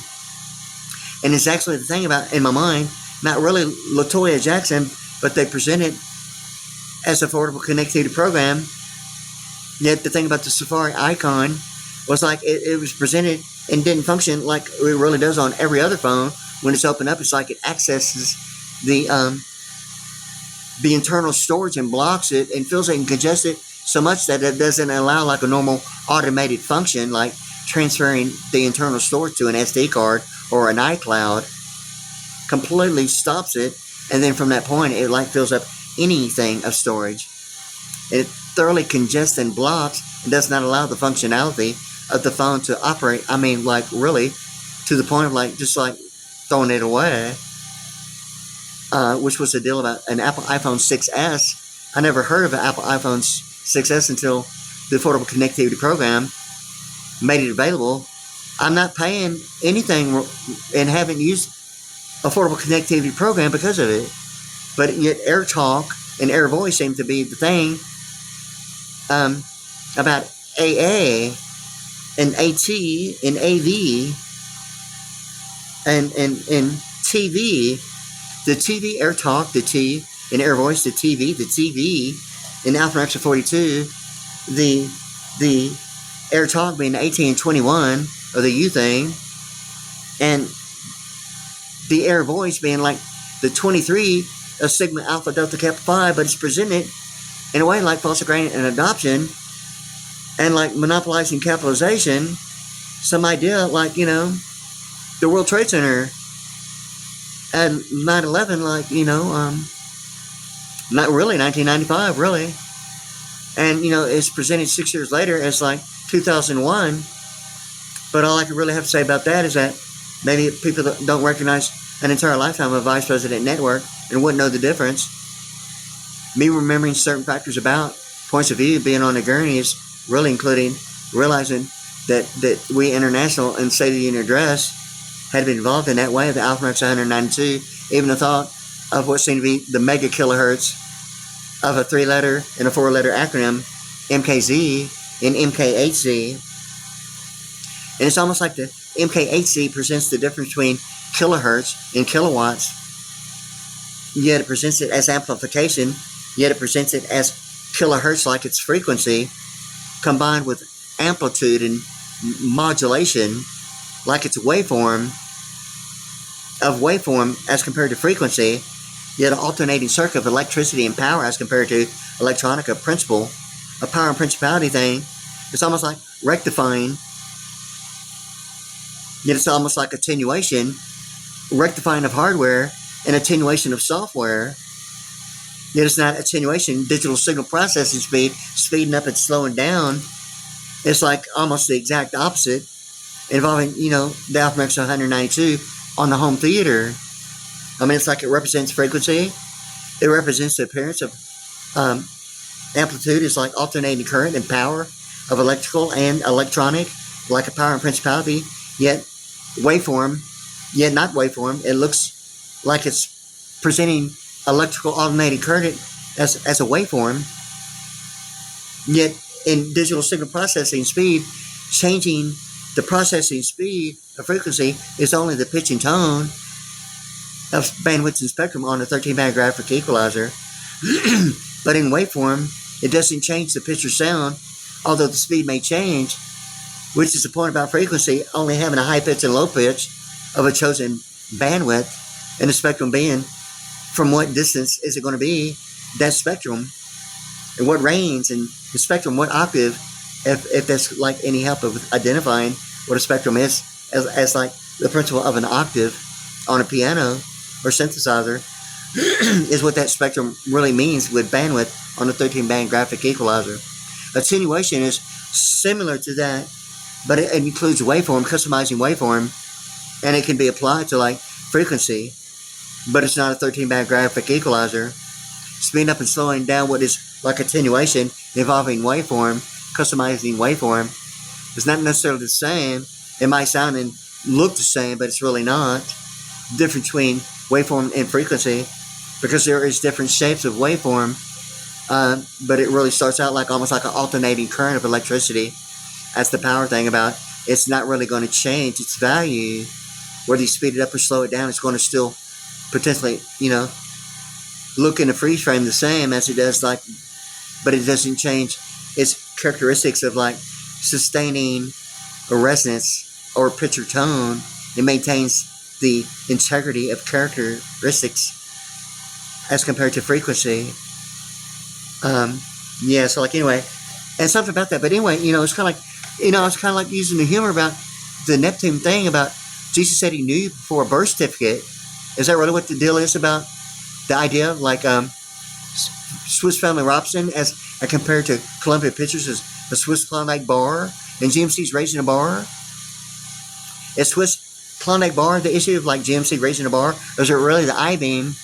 And it's actually the thing about, in my mind, not really LaToya Jackson, but they present it as affordable connectivity program. Yet the thing about the Safari icon was like it was presented and didn't function like it really does on every other phone. When it's opened up, it's like it accesses the internal storage and blocks it and fills it and congests it so much that it doesn't allow like a normal automated function like transferring the internal storage to an SD card or an iCloud. Completely stops it, and then from that point it like fills up anything of storage. It thoroughly congests and blocks and does not allow the functionality of the phone to operate. I mean, like really to the point of like just like throwing it away, which was the deal about an Apple iPhone 6S. I never heard of an Apple iPhone 6S until the Affordable Connectivity Program made it available. I'm not paying anything and haven't used Affordable Connectivity Program because of it. But yet AirTalk and AirVoice seem to be the thing about AA and AT and AV and TV, the TV, AirTalk, the T, and AirVoice, the TV, in Alpha 42, the AirTalk being 18 and 21, or the U thing, and the AirVoice being like the 23 of Sigma Alpha Delta Kappa Phi, but it's presented in a way like foster granting and adoption, and like monopolizing capitalization, some idea like, the World Trade Center and 9/11, like, not really 1995, really. And, it's presented 6 years later as like 2001. But all I could really have to say about that is that maybe people that don't recognize an entire lifetime of Vice President Network and wouldn't know the difference. Me remembering certain factors about points of view being on the gurney is really including realizing that we International and State of the Union Address had been involved in that way of the Alpha 192, even the thought of what seemed to be the mega kilohertz of a 3-letter and a 4-letter acronym, MKZ and MKHZ. And it's almost like the MKHZ presents the difference between kilohertz and kilowatts, yet it presents it as amplification, yet it presents it as kilohertz like its frequency, combined with amplitude and modulation like its waveform of waveform as compared to frequency, yet an alternating circuit of electricity and power as compared to electronica principle, a power and principality thing. It's almost like rectifying, yet it's almost like attenuation, rectifying of hardware and attenuation of software. Yet it's not attenuation, digital signal processing speed, speeding up and slowing down. It's like almost the exact opposite, involving, the alphanumeric 192 on the home theater. I mean, it's like it represents frequency. It represents the appearance of amplitude. It's like alternating current and power of electrical and electronic, like a power and principality, yet waveform, yet not waveform. It looks like it's presenting electrical alternating current as a waveform, yet in digital signal processing speed, changing the processing speed of frequency is only the pitch and tone of bandwidth and spectrum on a 13-band graphic equalizer. But in waveform, it doesn't change the pitch or sound, although the speed may change, which is the point about frequency only having a high pitch and low pitch of a chosen bandwidth, and the spectrum being from what distance is it going to be, that spectrum, and what range, and the spectrum, what octave, if that's like any help of identifying what a spectrum is, as like the principle of an octave on a piano or synthesizer, is what that spectrum really means with bandwidth on a 13-band graphic equalizer. Attenuation is similar to that, but it includes waveform, customizing waveform, and it can be applied to like frequency, but it's not a 13-band graphic equalizer. Speeding up and slowing down what is like attenuation involving waveform, customizing waveform, is not necessarily the same. It might sound and look the same, but it's really not. The difference between waveform and frequency, because there is different shapes of waveform, but it really starts out like almost like an alternating current of electricity. That's the power thing about it's not really going to change its value. Whether you speed it up or slow it down, it's going to still potentially, look in a freeze frame the same as it does, like, but it doesn't change its characteristics of like sustaining a resonance or pitch or tone. It maintains the integrity of characteristics as compared to frequency. So like anyway, and something about that. But anyway, it's kind of like, it's kind of like using the humor about the Neptune thing about Jesus said he knew you before a birth certificate. Is that really what the deal is about? The idea of like Swiss Family Robinson as compared to Columbia Pictures as a Swiss Klondike bar, and GMC's raising a bar? Is Swiss Klondike bar the issue of like GMC raising a bar? Or is it really the I-beam?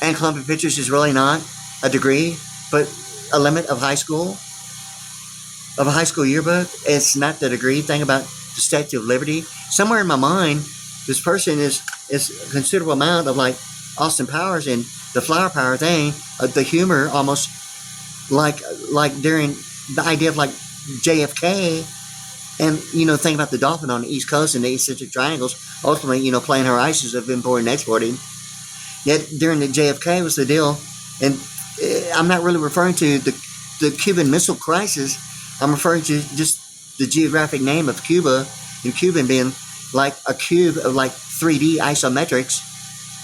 And Columbia Pictures is really not a degree, but a limit of high school, of a high school yearbook. It's not the degree thing about the Statue of Liberty. Somewhere in my mind, this person is a considerable amount of like Austin Powers and the flower power thing, the humor almost like during the idea of like JFK, and think about the dolphin on the East Coast and the eccentric triangles, ultimately playing her ISIS of importing and exporting. Yet during the JFK was the deal, and I'm not really referring to the Cuban Missile Crisis. I'm referring to just the geographic name of Cuba, and Cuban being like a cube of like 3D isometrics,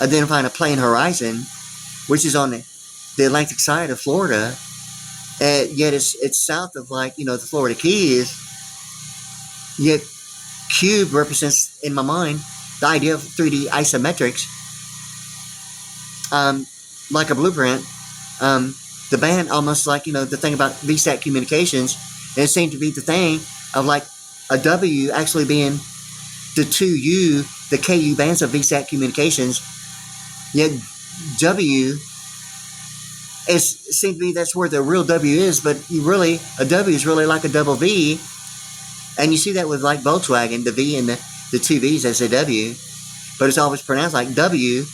identifying a plane horizon, which is on the Atlantic side of Florida, yet it's south of like the Florida Keys. Yet cube represents in my mind the idea of 3D isometrics, like a blueprint. The band almost like the thing about VSAT communications, and it seemed to be the thing of like a W actually being the 2U, the KU bands of VSAT communications. Yet W seems to be that's where the real W is, but a W is really like a double V, and you see that with like Volkswagen, the V and the two V's as a W, but it's always pronounced like W.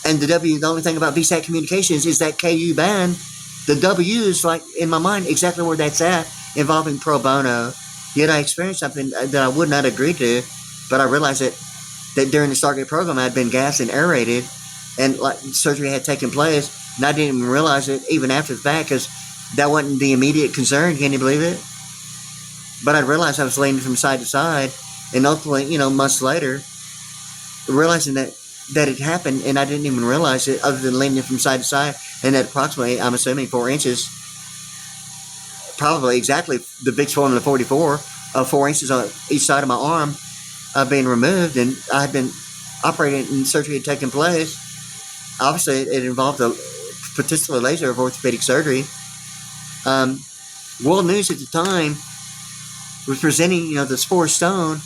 And the W, the only thing about VSAT communications is that KU band. The W is like in my mind exactly where that's at, involving pro bono. Yet I experienced something that I would not agree to, but I realized that during the Stargate program I had been gassed and aerated, and like surgery had taken place, and I didn't even realize it even after the fact, because that wasn't the immediate concern. Can you believe it? But I realized I was leaning from side to side, and ultimately, months later, realizing that it happened, and I didn't even realize it other than leaning from side to side, and that approximately, I'm assuming, 4 inches, probably exactly the big swollen of 44, 4 inches on each side of my arm being removed, and I had been operating and surgery had taken place. Obviously, it involved a particular laser of orthopedic surgery. World News at the time was presenting, the spore stone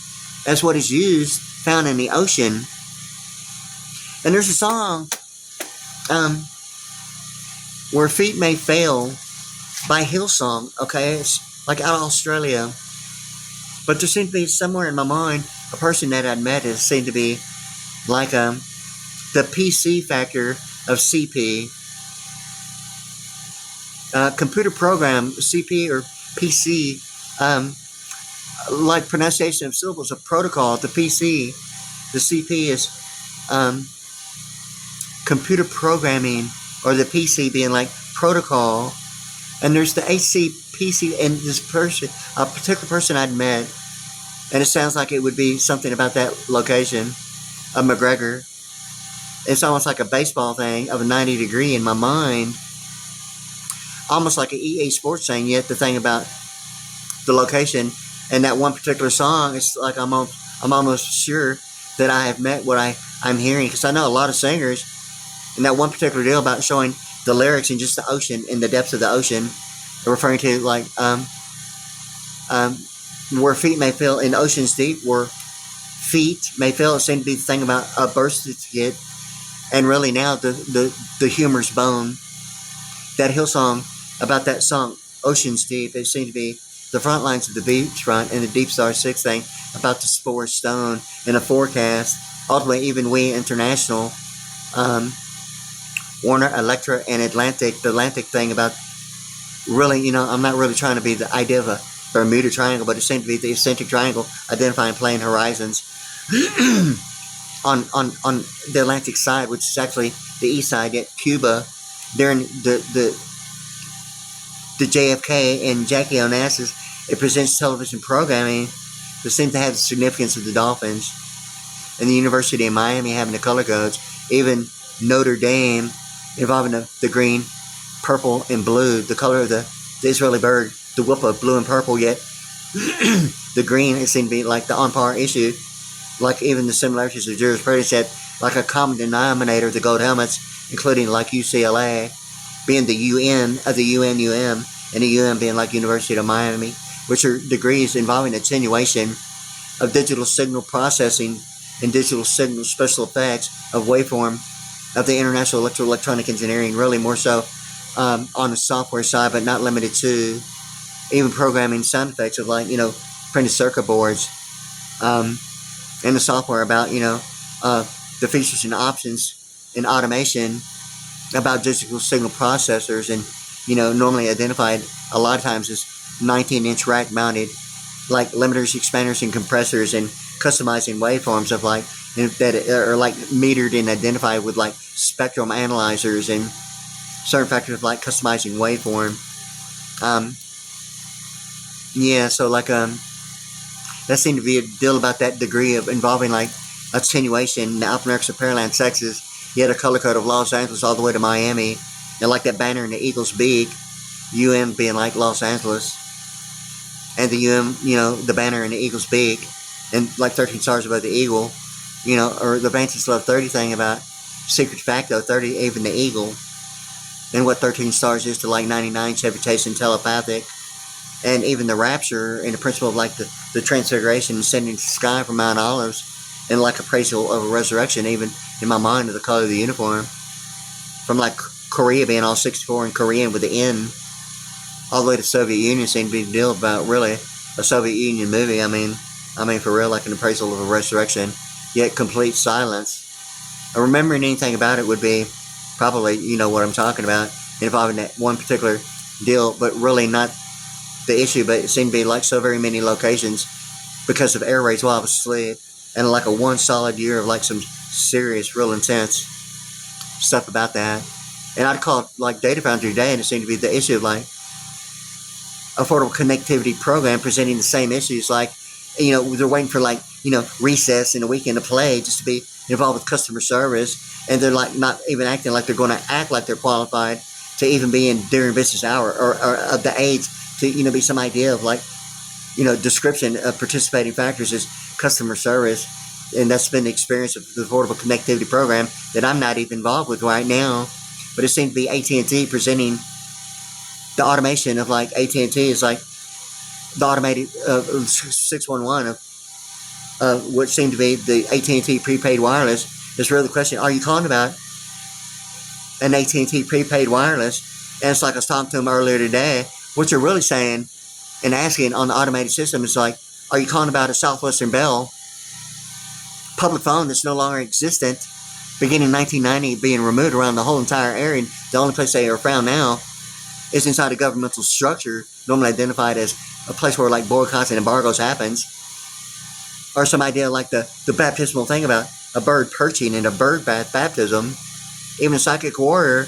as what is used, found in the ocean. And there's a song, Where Feet May Fail by Hillsong, okay? It's like out of Australia. But there seemed to be somewhere in my mind, a person that I'd met that seemed to be like the PC factor of CP. Computer program, CP or PC, like pronunciation of syllables of protocol, the PC. The CP is computer programming, or the PC being like protocol. And there's the HCPC, and this person, a particular person I'd met, and it sounds like it would be something about that location of McGregor. It's almost like a baseball thing of a 90 degree in my mind, almost like an EA Sports thing. Yet the thing about the location and that one particular song, it's like I'm almost sure that I have met what I'm hearing, because I know a lot of singers, and that one particular deal about showing the lyrics in just the ocean, in the depths of the ocean, referring to like where feet may fail in oceans deep, where feet may fail. It seemed to be the thing about a birth certificate, and really now the humor's bone. That Hillsong about that song, Oceans Deep, it seemed to be the front lines of the beachfront and the Deep Star 6 thing about the spore stone in a forecast. Ultimately, even we International, Warner, Electra, and Atlantic, the Atlantic thing about really, I'm not really trying to be the idea of a Bermuda Triangle, but it seemed to be the eccentric triangle identifying plane horizons on the Atlantic side, which is actually the east side, yet Cuba, during the JFK and Jackie Onassis, it presents television programming that seems to have the significance of the Dolphins, and the University of Miami having the color codes, even Notre Dame involving the green, purple, and blue, the color of the Israeli bird, the whoop of blue and purple, yet the green, it seemed to be like the on-par issue, like even the similarities of JesusSaid said, like a common denominator of the gold helmets, including like UCLA, being the UN of the UNUM, and the UM being like University of Miami, which are degrees involving attenuation of digital signal processing and digital signal special effects of waveform of the international electronic engineering, really more so on the software side, but not limited to even programming sound effects of like, printed circuit boards, and the software about, the features and options in automation about digital signal processors, and, normally identified a lot of times as 19-inch rack mounted, like limiters, expanders, and compressors, and customizing waveforms of like, that are like metered and identified with like spectrum analyzers and certain factors of like customizing waveform. So like, that seemed to be a deal about that degree of involving like attenuation. The alphanumerics of Pearland, Texas, you had a color code of Los Angeles all the way to Miami, and like that banner in the Eagle's beak, UM being like Los Angeles, and the the banner in the Eagle's beak, and like 13 stars above the Eagle, or the Vantage Love 30 thing about secret facto 30, even the Eagle, and what 13 stars is to like 99, Chevy Chase and telepathic, and even the rapture and the principle of like the transfiguration and sending to the sky from Mount Olives, and like appraisal of a resurrection, even in my mind, of the color of the uniform, from like Korea being all 64 in Korean with the N, all the way to Soviet Union seemed to be the deal about really a Soviet Union movie. I mean for real, like an appraisal of a resurrection, yet complete silence. And remembering anything about it would be probably, what I'm talking about, involving that one particular deal, but really not the issue, but it seemed to be like so very many locations because of air raids while I was asleep, and like a one solid year of like some serious, real intense stuff about that. And I'd call it like Data Foundry today, and it seemed to be the issue of like affordable connectivity program presenting the same issues, like, they're waiting for like, recess and a weekend to play just to be involved with customer service, and they're like not even acting like they're going to act like they're qualified to even be in during business hour, or of the aids to be some idea of like description of participating factors is customer service. And that's been the experience of the Affordable Connectivity Program that I'm not even involved with right now. But it seemed to be AT&T presenting the automation of like AT&T is like the automated 611 of what seemed to be the AT&T prepaid wireless. Is really the question, are you calling about an AT&T prepaid wireless? And it's like I was talking to them earlier today. What you're really saying and asking on the automated system is like, are you calling about a Southwestern Bell public phone that's no longer existent, beginning in 1990, being removed around the whole entire area? The only place they are found now is inside a governmental structure, normally identified as a place where like boycotts and embargoes happens, or some idea like the baptismal thing about a bird perching in a bird bath baptism. Even a psychic warrior,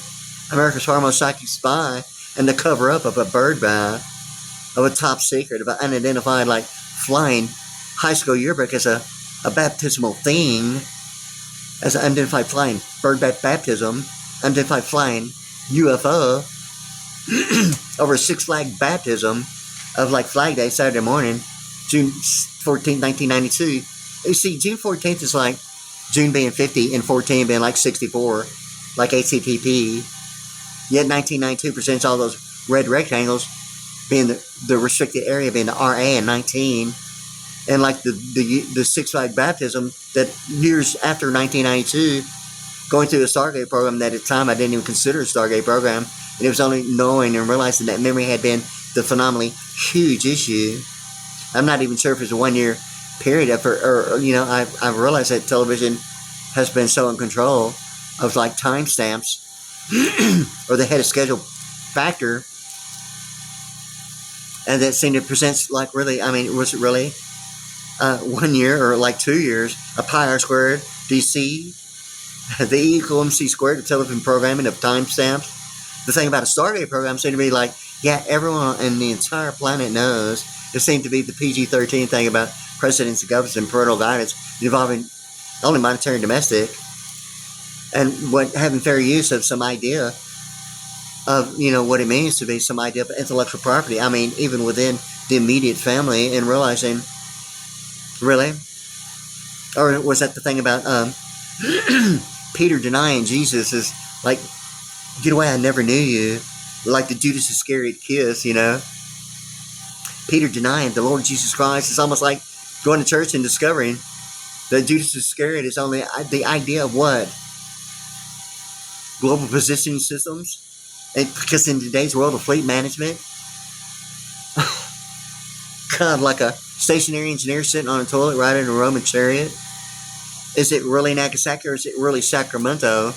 America's foremost psychic spy, and the cover up of a bird bath, of a top secret, of an unidentified like flying high school yearbook as a baptismal thing, as an unidentified flying bird bath baptism, unidentified flying UFO, over a Six Flag baptism of like Flag Day, Saturday morning, June 14th, 1992. You see, June 14th is like June being 50 and 14 being like 64, like HTTP. Yet 1992 presents all those red rectangles being the restricted area, being the RA and 19. And like the Six Flag baptism that years after 1992, going through a Stargate program that at the time I didn't even consider a Stargate program. And it was only knowing and realizing that memory had been the phenomenally huge issue. I'm not even sure if it's a 1 year period I've realized that television has been so in control of like timestamps or the head of schedule factor, and that seemed to present like really, was it really 1 year or like 2 years, a pi r squared DC, the E equal MC squared, the television programming of timestamps. The thing about a Stargate program seemed to be like, yeah, everyone in the entire planet knows. It seemed to be the PG-13 thing about presidents and governments and parental guidance involving only monetary and domestic, and having fair use of some idea of what it means to be some idea of intellectual property. Even within the immediate family, and realizing, really, or was that the thing about Peter denying Jesus is like, get away, I never knew you, like the Judas Iscariot kiss, Peter denying the Lord Jesus Christ is almost like going to church and discovering that Judas Iscariot is only the idea of what? Global positioning systems? And because in today's world of fleet management, kind of like a stationary engineer sitting on a toilet riding a Roman chariot. Is it really Nagasaki or is it really Sacramento?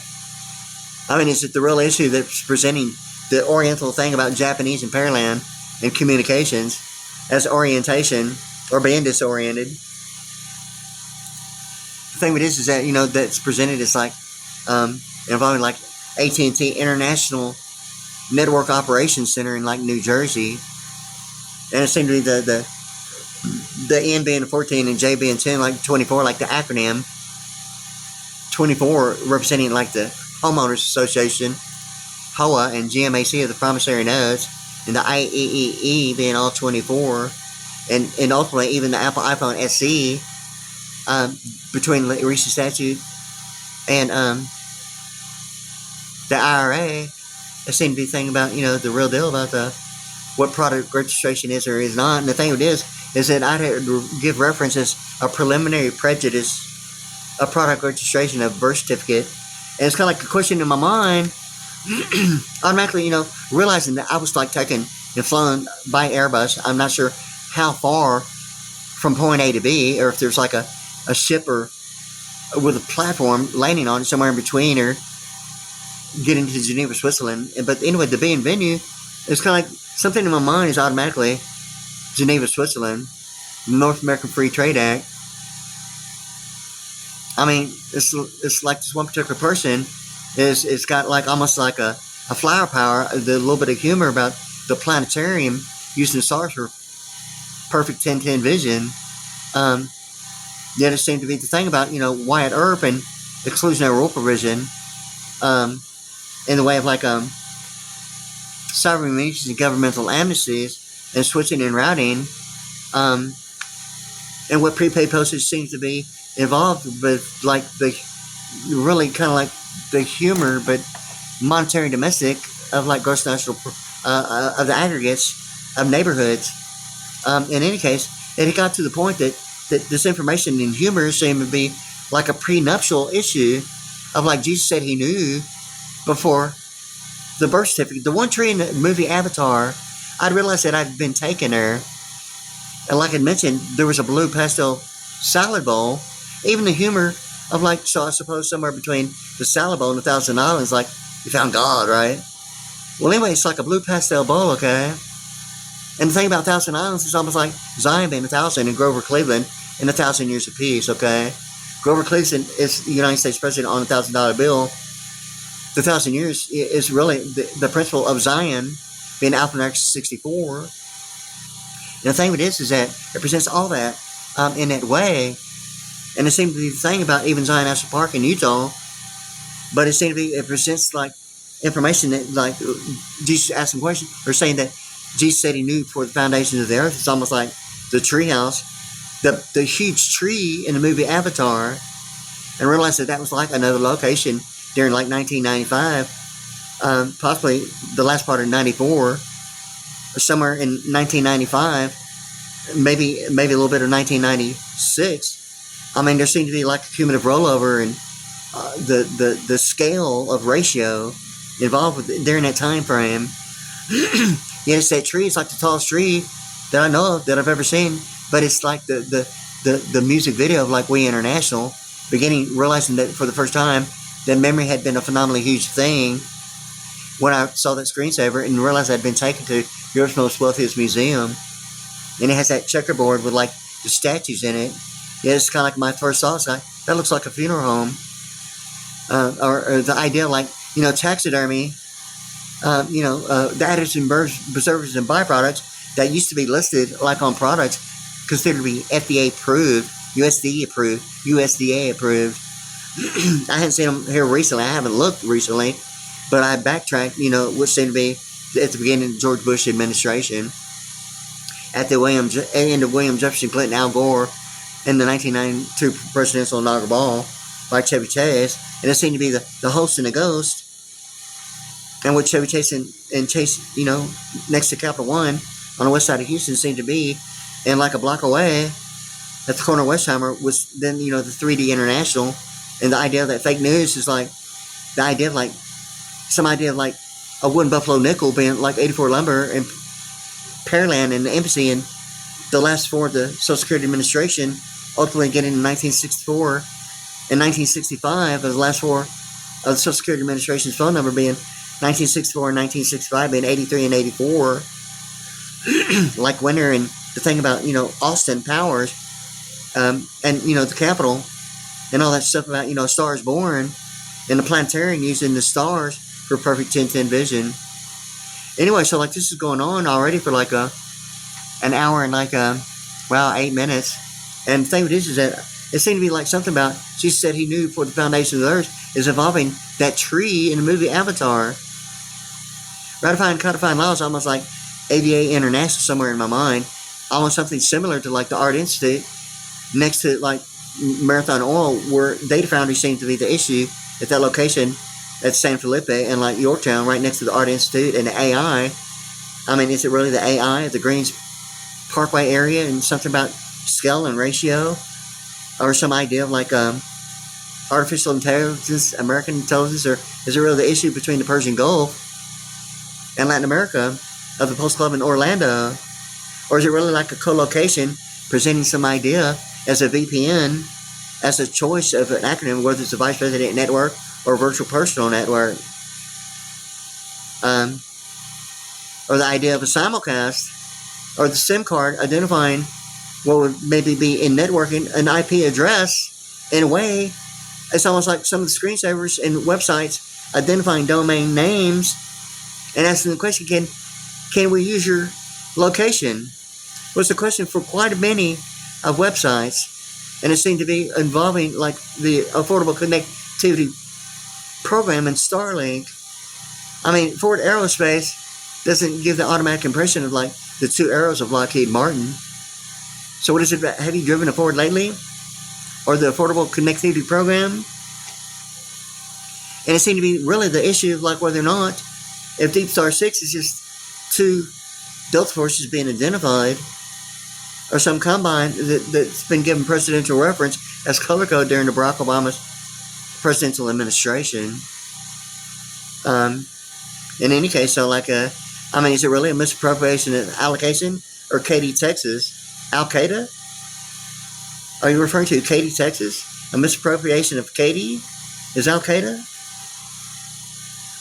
Is it the real issue that's presenting the Oriental thing about Japanese and Pearland and communications as orientation or being disoriented? The thing with this is that, that's presented as like involving like AT&T International Network Operations Center in like New Jersey. And it seemed to be the N being 14 and J being 10, like 24, like the acronym 24 representing like the Homeowners Association, HOA, and GMAC of the promissory notes, and the IEEE being all 24, and ultimately even the Apple iPhone SE, between the recent statute and the IRA, it seemed to be thinking about, the real deal about what product registration is or is not. And the thing with this is that I'd have to give reference as a preliminary prejudice, a product registration, a birth certificate. And it's kind of like a question in my mind, automatically, realizing that I was like taken and flown by Airbus. I'm not sure how far from point A to B, or if there's like a ship or with a platform landing on it somewhere in between, or getting to Geneva, Switzerland. But anyway, the being venue, it's kind of like something in my mind is automatically Geneva, Switzerland, North American Free Trade Act. It's like this one particular person it's got like almost like a flower power, the little bit of humor about the planetarium using the stars for perfect 10-10 vision. Yet it seemed to be the thing about, Wyatt Earp and exclusionary rule provision, in the way of like sovereign immunities and governmental amnesties and switching and routing, and what prepaid postage seems to be involved with, like the really kind of like the humor but monetary domestic of like gross national of the aggregates of neighborhoods. In any case, it had got to the point that this information and humor seemed to be like a prenuptial issue of like Jesus said he knew before the birth certificate. The one tree in the movie Avatar, I'd realized that I'd been taken there. And like I mentioned, there was a blue pastel salad bowl. Even the humor of like, so I suppose somewhere between the salad bowl and 1,000 Islands, like, you found God, right? Well, anyway, it's like a blue pastel bowl, okay? And the thing about 1,000 Islands is almost like Zion being 1,000 and Grover Cleveland in 1,000 Years of Peace, okay? Grover Cleveland is the United States president on a $1,000 bill. The 1,000 years is really the principle of Zion being alphanumeric 64. And the thing with this is that it presents all that in that way. And it seems to be the thing about even Zion National Park in Utah. But it seems to be, it presents like information that like Jesus asked some questions, or saying that Jesus said he knew before the foundations of the earth. It's almost like the treehouse, the huge tree in the movie Avatar, and realized that was like another location during like 1995, possibly the last part of 94, or somewhere in 1995, maybe a little bit of 1996. I mean, there seemed to be like a cumulative rollover and the scale of ratio involved with during that time frame. Yet it's that tree. It's like the tallest tree that I know of that I've ever seen. But it's like the music video of like We International, realizing that for the first time that memory had been a phenomenally huge thing when I saw that screensaver and realized I'd been taken to Europe's most wealthiest museum. And it has that checkerboard with like the statues in it. Yeah, it's kind of like my first thought. Like, that looks like a funeral home. Or the idea like, taxidermy, the additives and preservatives and byproducts that used to be listed like on products considered to be FDA approved, USDA approved. I hadn't seen them here recently. I haven't looked recently, but I backtracked, which seemed to be at the beginning of the George Bush administration, at the end of William Jefferson Clinton, Al Gore, in the 1992 presidential inaugural ball by Chevy Chase. And it seemed to be the host and the ghost. And with Chevy Chase and Chase, next to Capital One on the west side of Houston seemed to be, and like a block away at the corner of Westheimer was then, the 3D International. And the idea that fake news is like the idea of like some idea of like a wooden buffalo nickel being like 84 lumber and Pearland and the embassy and the last four of the Social Security Administration ultimately getting in 1964 and 1965 as the last four of the Social Security Administration's phone number being 1964 and 1965 being 83 and 84. Like Winter and the thing about, Austin Powers, and, the Capitol and all that stuff about, Stars Born and the planetarium using the stars for perfect 10-10 vision. Anyway, so like this is going on already for like an hour and like 8 minutes. And the thing with this is that it seemed to be like something about Jesus said he knew before the foundation of the earth is involving that tree in the movie Avatar. Ratifying and codifying laws almost like AVA International somewhere in my mind. Almost something similar to like the Art Institute next to like Marathon Oil, where data foundry seemed to be the issue at that location at San Felipe and like Yorktown, right next to the Art Institute and the AI. I mean, is it really the AI at the Greens Parkway area and something about scale and ratio, or some idea of like artificial intelligence, American intelligence, or is it really the issue between the Persian Gulf and Latin America of the Post Club in Orlando, or is it really like a co-location presenting some idea as a VPN, as a choice of an acronym, whether it's a vice president network or a virtual personal network, or the idea of a simulcast, or the SIM card identifying what would maybe be in networking an IP address in a way. It's almost like some of the screensavers and websites identifying domain names and asking the question, can we use your location? Was the question for quite many of websites. And it seemed to be involving like the Affordable Connectivity Program and Starlink. I mean, Ford Aerospace doesn't give the automatic impression of like the two arrows of Lockheed Martin. So what is it? Have you driven a Ford lately? Or the Affordable Connectivity Program? And it seemed to be really the issue of like whether or not, if Deep Star 6 is just two Delta forces being identified, or some combine that's been given presidential reference as color code during the Barack Obama's presidential administration. In any case, so like I mean, is it really a misappropriation of allocation? Or Katy, Texas? Al-Qaeda? Are you referring to Katy, Texas? A misappropriation of Katy? Is Al-Qaeda?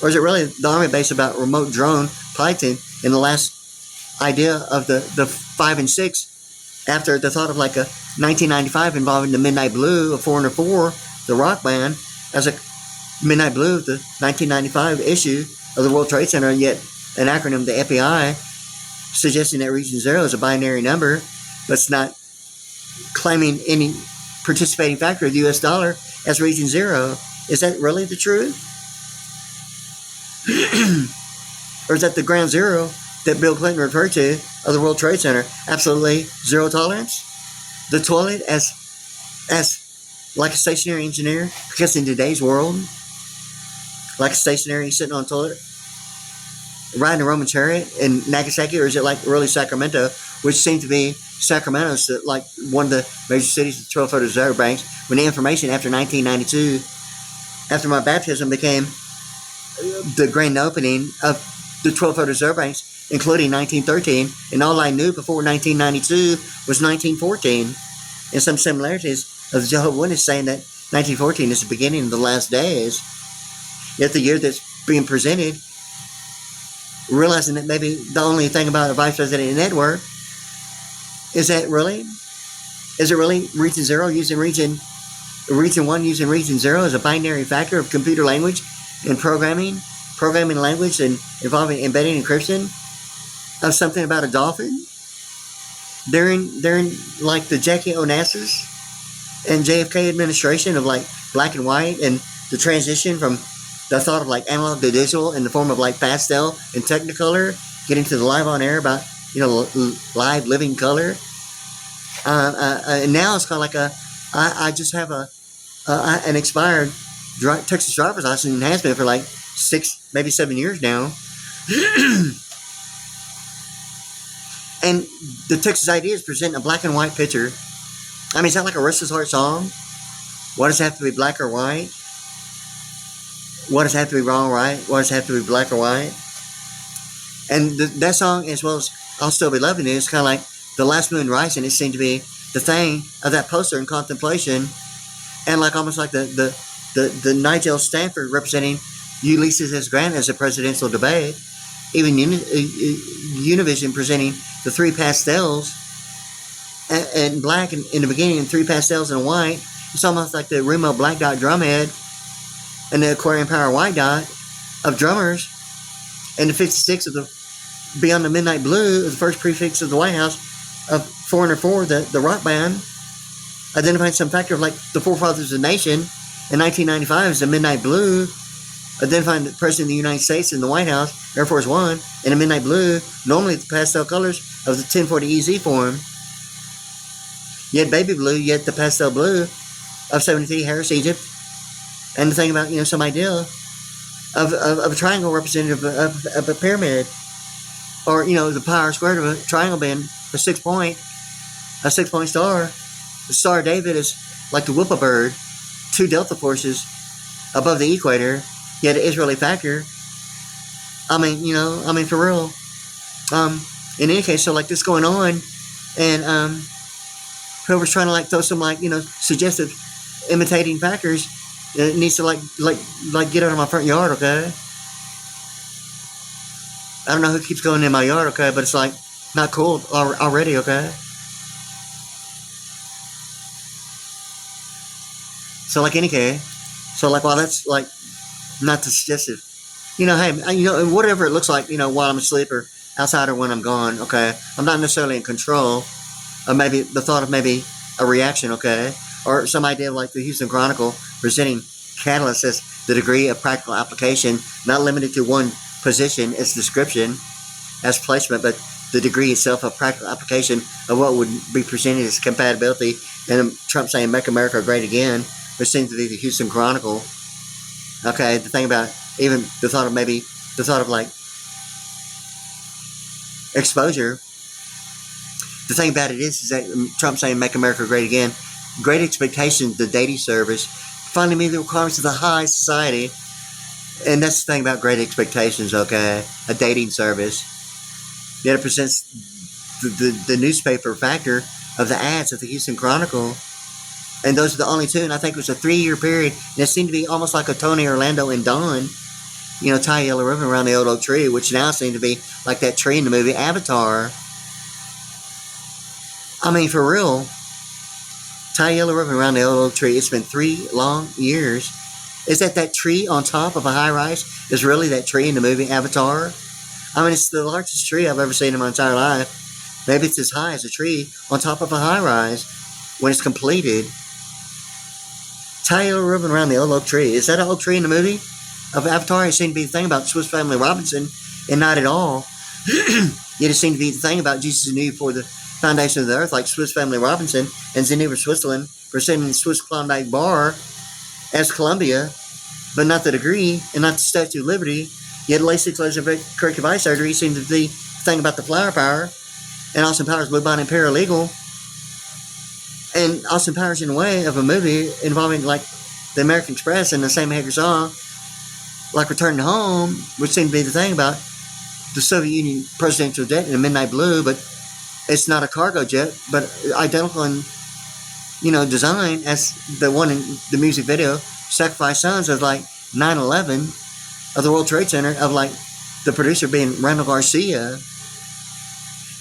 Or is it really the Army base about remote drone piloting in the last idea of the 5 and 6 after the thought of like a 1995 involving the Midnight Blue of 404, the rock band, as a Midnight Blue of the 1995 issue of the World Trade Center, yet an acronym, the FBI, suggesting that Region 0 is a binary number, but it's not claiming any participating factor of the US dollar as Region 0. Is that really the truth? Or is that the ground zero that Bill Clinton referred to of the World Trade Center? Absolutely zero tolerance? The toilet as like a stationary engineer? Because in today's world, like a stationary sitting on a toilet, riding a Roman chariot in Nagasaki, or is it like really Sacramento, which seemed to be Sacramento's like one of the major cities of the 12-foot observer banks, when the information after 1992, after my baptism, became the grand opening of the 12-foot observer banks, including 1913, and all I knew before 1992 was 1914, and some similarities of the Jehovah's Witnesses saying that 1914 is the beginning of the last days, yet the year that's being presented, realizing that maybe the only thing about a vice president network is it really Region 0 using Region 1 using Region 0 as a binary factor of computer language and programming language and involving embedding encryption of something about a dolphin during like the Jackie Onassis and JFK administration of like black and white, and the transition from the thought of like analog to digital in the form of like pastel and Technicolor, getting to the live on air about, you know, live living color. And now it's kind of like I just have an expired Texas driver's license, and has been for like 6, maybe 7 years now. And the Texas ID is presenting a black and white picture. I mean, is that like a Restless Heart song? Why does it have to be black or white? What does it have to be wrong or right? What does it have to be black or white? And that song, as well as I'll Still Be Loving You, is kind of like the last moon rising. It seemed to be the thing of that poster in contemplation, and like almost like the Nigel Stanford representing Ulysses S. Grant as a presidential debate. Even Univision presenting the 3 pastels and black in the beginning and 3 pastels in white. It's almost like the Remo Black Dot drumhead and the Aquarium Power White Dot of drummers, and the 56 of the Beyond the Midnight Blue, the first prefix of the White House of 404, the rock band, identifying some factor of like the forefathers of the nation. In 1995 is the Midnight Blue, identifying the President of the United States in the White House, Air Force One, in the Midnight Blue, normally the pastel colors of the 1040 EZ form. Yet baby blue, yet the pastel blue of 73 Harris, Egypt. And the thing about, you know, some idea of a triangle representative of a pyramid, or, you know, the power squared of a triangle being a 6-point star. The Star of David is like the whoop bird, 2 delta forces above the equator, yet an Israeli factor. I mean, you know, for real. In any case, so like this going on, and whoever's trying to like throw some like, you know, suggestive imitating factors, it needs to like get out of my front yard, okay? I don't know who keeps going in my yard, okay, but it's like not cool already, okay? So like any case, so like while that's like not too suggestive, you know, hey, you know, whatever it looks like, you know, while I'm asleep or outside or when I'm gone, okay, I'm not necessarily in control of maybe the thought of maybe a reaction, okay, or some idea of like the Houston Chronicle presenting catalyst as the degree of practical application, not limited to one position as description, as placement, but the degree itself of practical application of what would be presented as compatibility. And Trump saying "Make America Great Again," which seems to be the Houston Chronicle. Okay, the thing about even the thought of like exposure. The thing about it is that Trump saying "Make America Great Again," Great Expectations, the dating service, finally meet the requirements of the high society. And that's the thing about Great Expectations, okay? A dating service. Yet it presents the newspaper factor of the ads of the Houston Chronicle. And those are the only two. And I think it was a 3-year period. And it seemed to be almost like a Tony, Orlando, and Don. You know, tie a yellow ribbon around the old oak tree, which now seemed to be like that tree in the movie Avatar. I mean, for real. Tie a yellow ribbon around the old oak tree. It's been 3 long years. Is that tree on top of a high rise is really that tree in the movie Avatar? I mean, it's the largest tree I've ever seen in my entire life. Maybe it's as high as a tree on top of a high rise when it's completed. Tie a yellow ribbon around the old oak tree. Is that an oak tree in the movie of Avatar? It seemed to be the thing about Swiss Family Robinson, and not at all. Yet it seemed to be the thing about Jesus knew before the foundation of the earth, like Swiss Family Robinson and Geneva, Switzerland, presenting Swiss Klondike Bar as Columbia, but not the degree and not the Statue of Liberty. Yet LASIK laser corrective eye surgery seems to be the thing about the flower power, and Austin Powers Blue Bonnet Paralegal. And Austin Powers in a way of a movie involving like the American Express and the Sammy Hagar song, like Returning Home, which seemed to be the thing about the Soviet Union presidential jet in a midnight blue, but it's not a cargo jet, but identical in, you know, design as the one in the music video, Sacrifice Sons, of like 9/11 of the World Trade Center, of like the producer being Randall Garcia.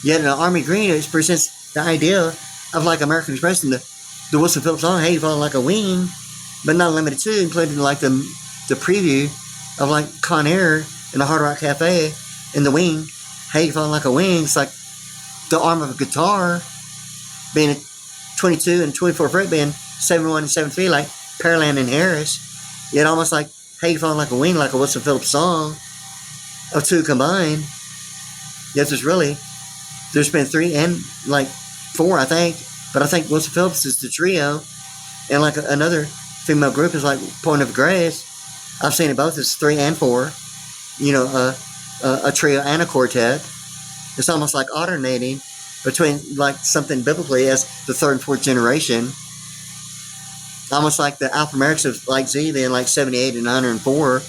Yet in the Army Green, it presents the idea of like American Express and the Wilson Phillips song, "Hey, you falling like a wing," but not limited to, including like the preview of like Con Air in the Hard Rock Cafe in the wing, "Hey, you falling like a wing." It's like the arm of a guitar being a 22 and 24 fret, being 7-1 and 7-3, like Pearland and Harris. Yet almost like "Hey, you falling like a wing," like a Wilson Phillips song of two combined. Yet there's been 3 and like 4, I think, but I think Wilson Phillips is the trio, and like another female group is like Point of Grace. I've seen it both as 3 and 4, you know, a trio and a quartet. It's almost like alternating between like something biblically as the 3rd and 4th generation, almost like the alphanumerics of like Z being like 78 and 104.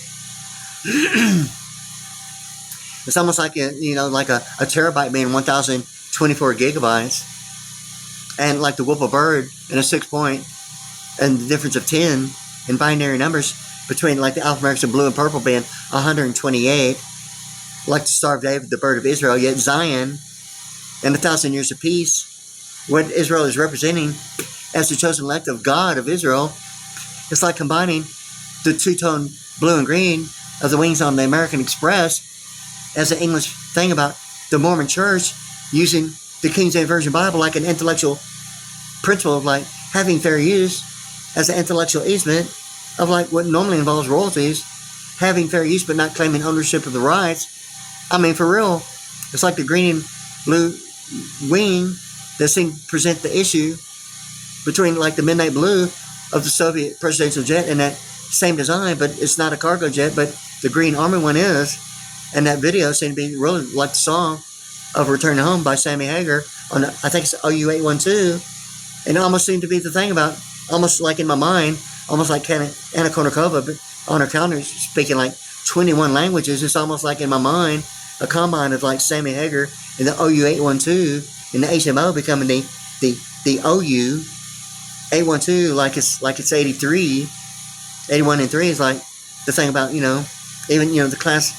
It's almost like like a terabyte being 1,024 gigabytes, and like the Whoop a Bird and a 6 point, and the difference of 10 in binary numbers between like the alphanumerics of blue and purple being 128, like the Star of David, the Bird of Israel. Yet Zion and 1,000 years of peace, what Israel is representing as the chosen elect of God of Israel, it's like combining the two-tone blue and green of the wings on the American Express as an English thing about the Mormon Church using the King James Version Bible like an intellectual principle of like having fair use as an intellectual easement of like what normally involves royalties, having fair use but not claiming ownership of the rights. I mean, for real, it's like the green and blue wing that seem to present the issue between like the midnight blue of the Soviet presidential jet and that same design, but it's not a cargo jet, but the green army one is. And that video seemed to be really like the song of Returning Home by Sammy Hagar on, I think it's OU812. And it almost seemed to be the thing about, almost like in my mind, almost like Anna Kournikova, but on her calendar speaking like 21 languages. It's almost like in my mind a combine of like Sammy Hagar and the OU812 and the HMO becoming the OU812, like it's 83. 81 and 3 is like the thing about, even, the class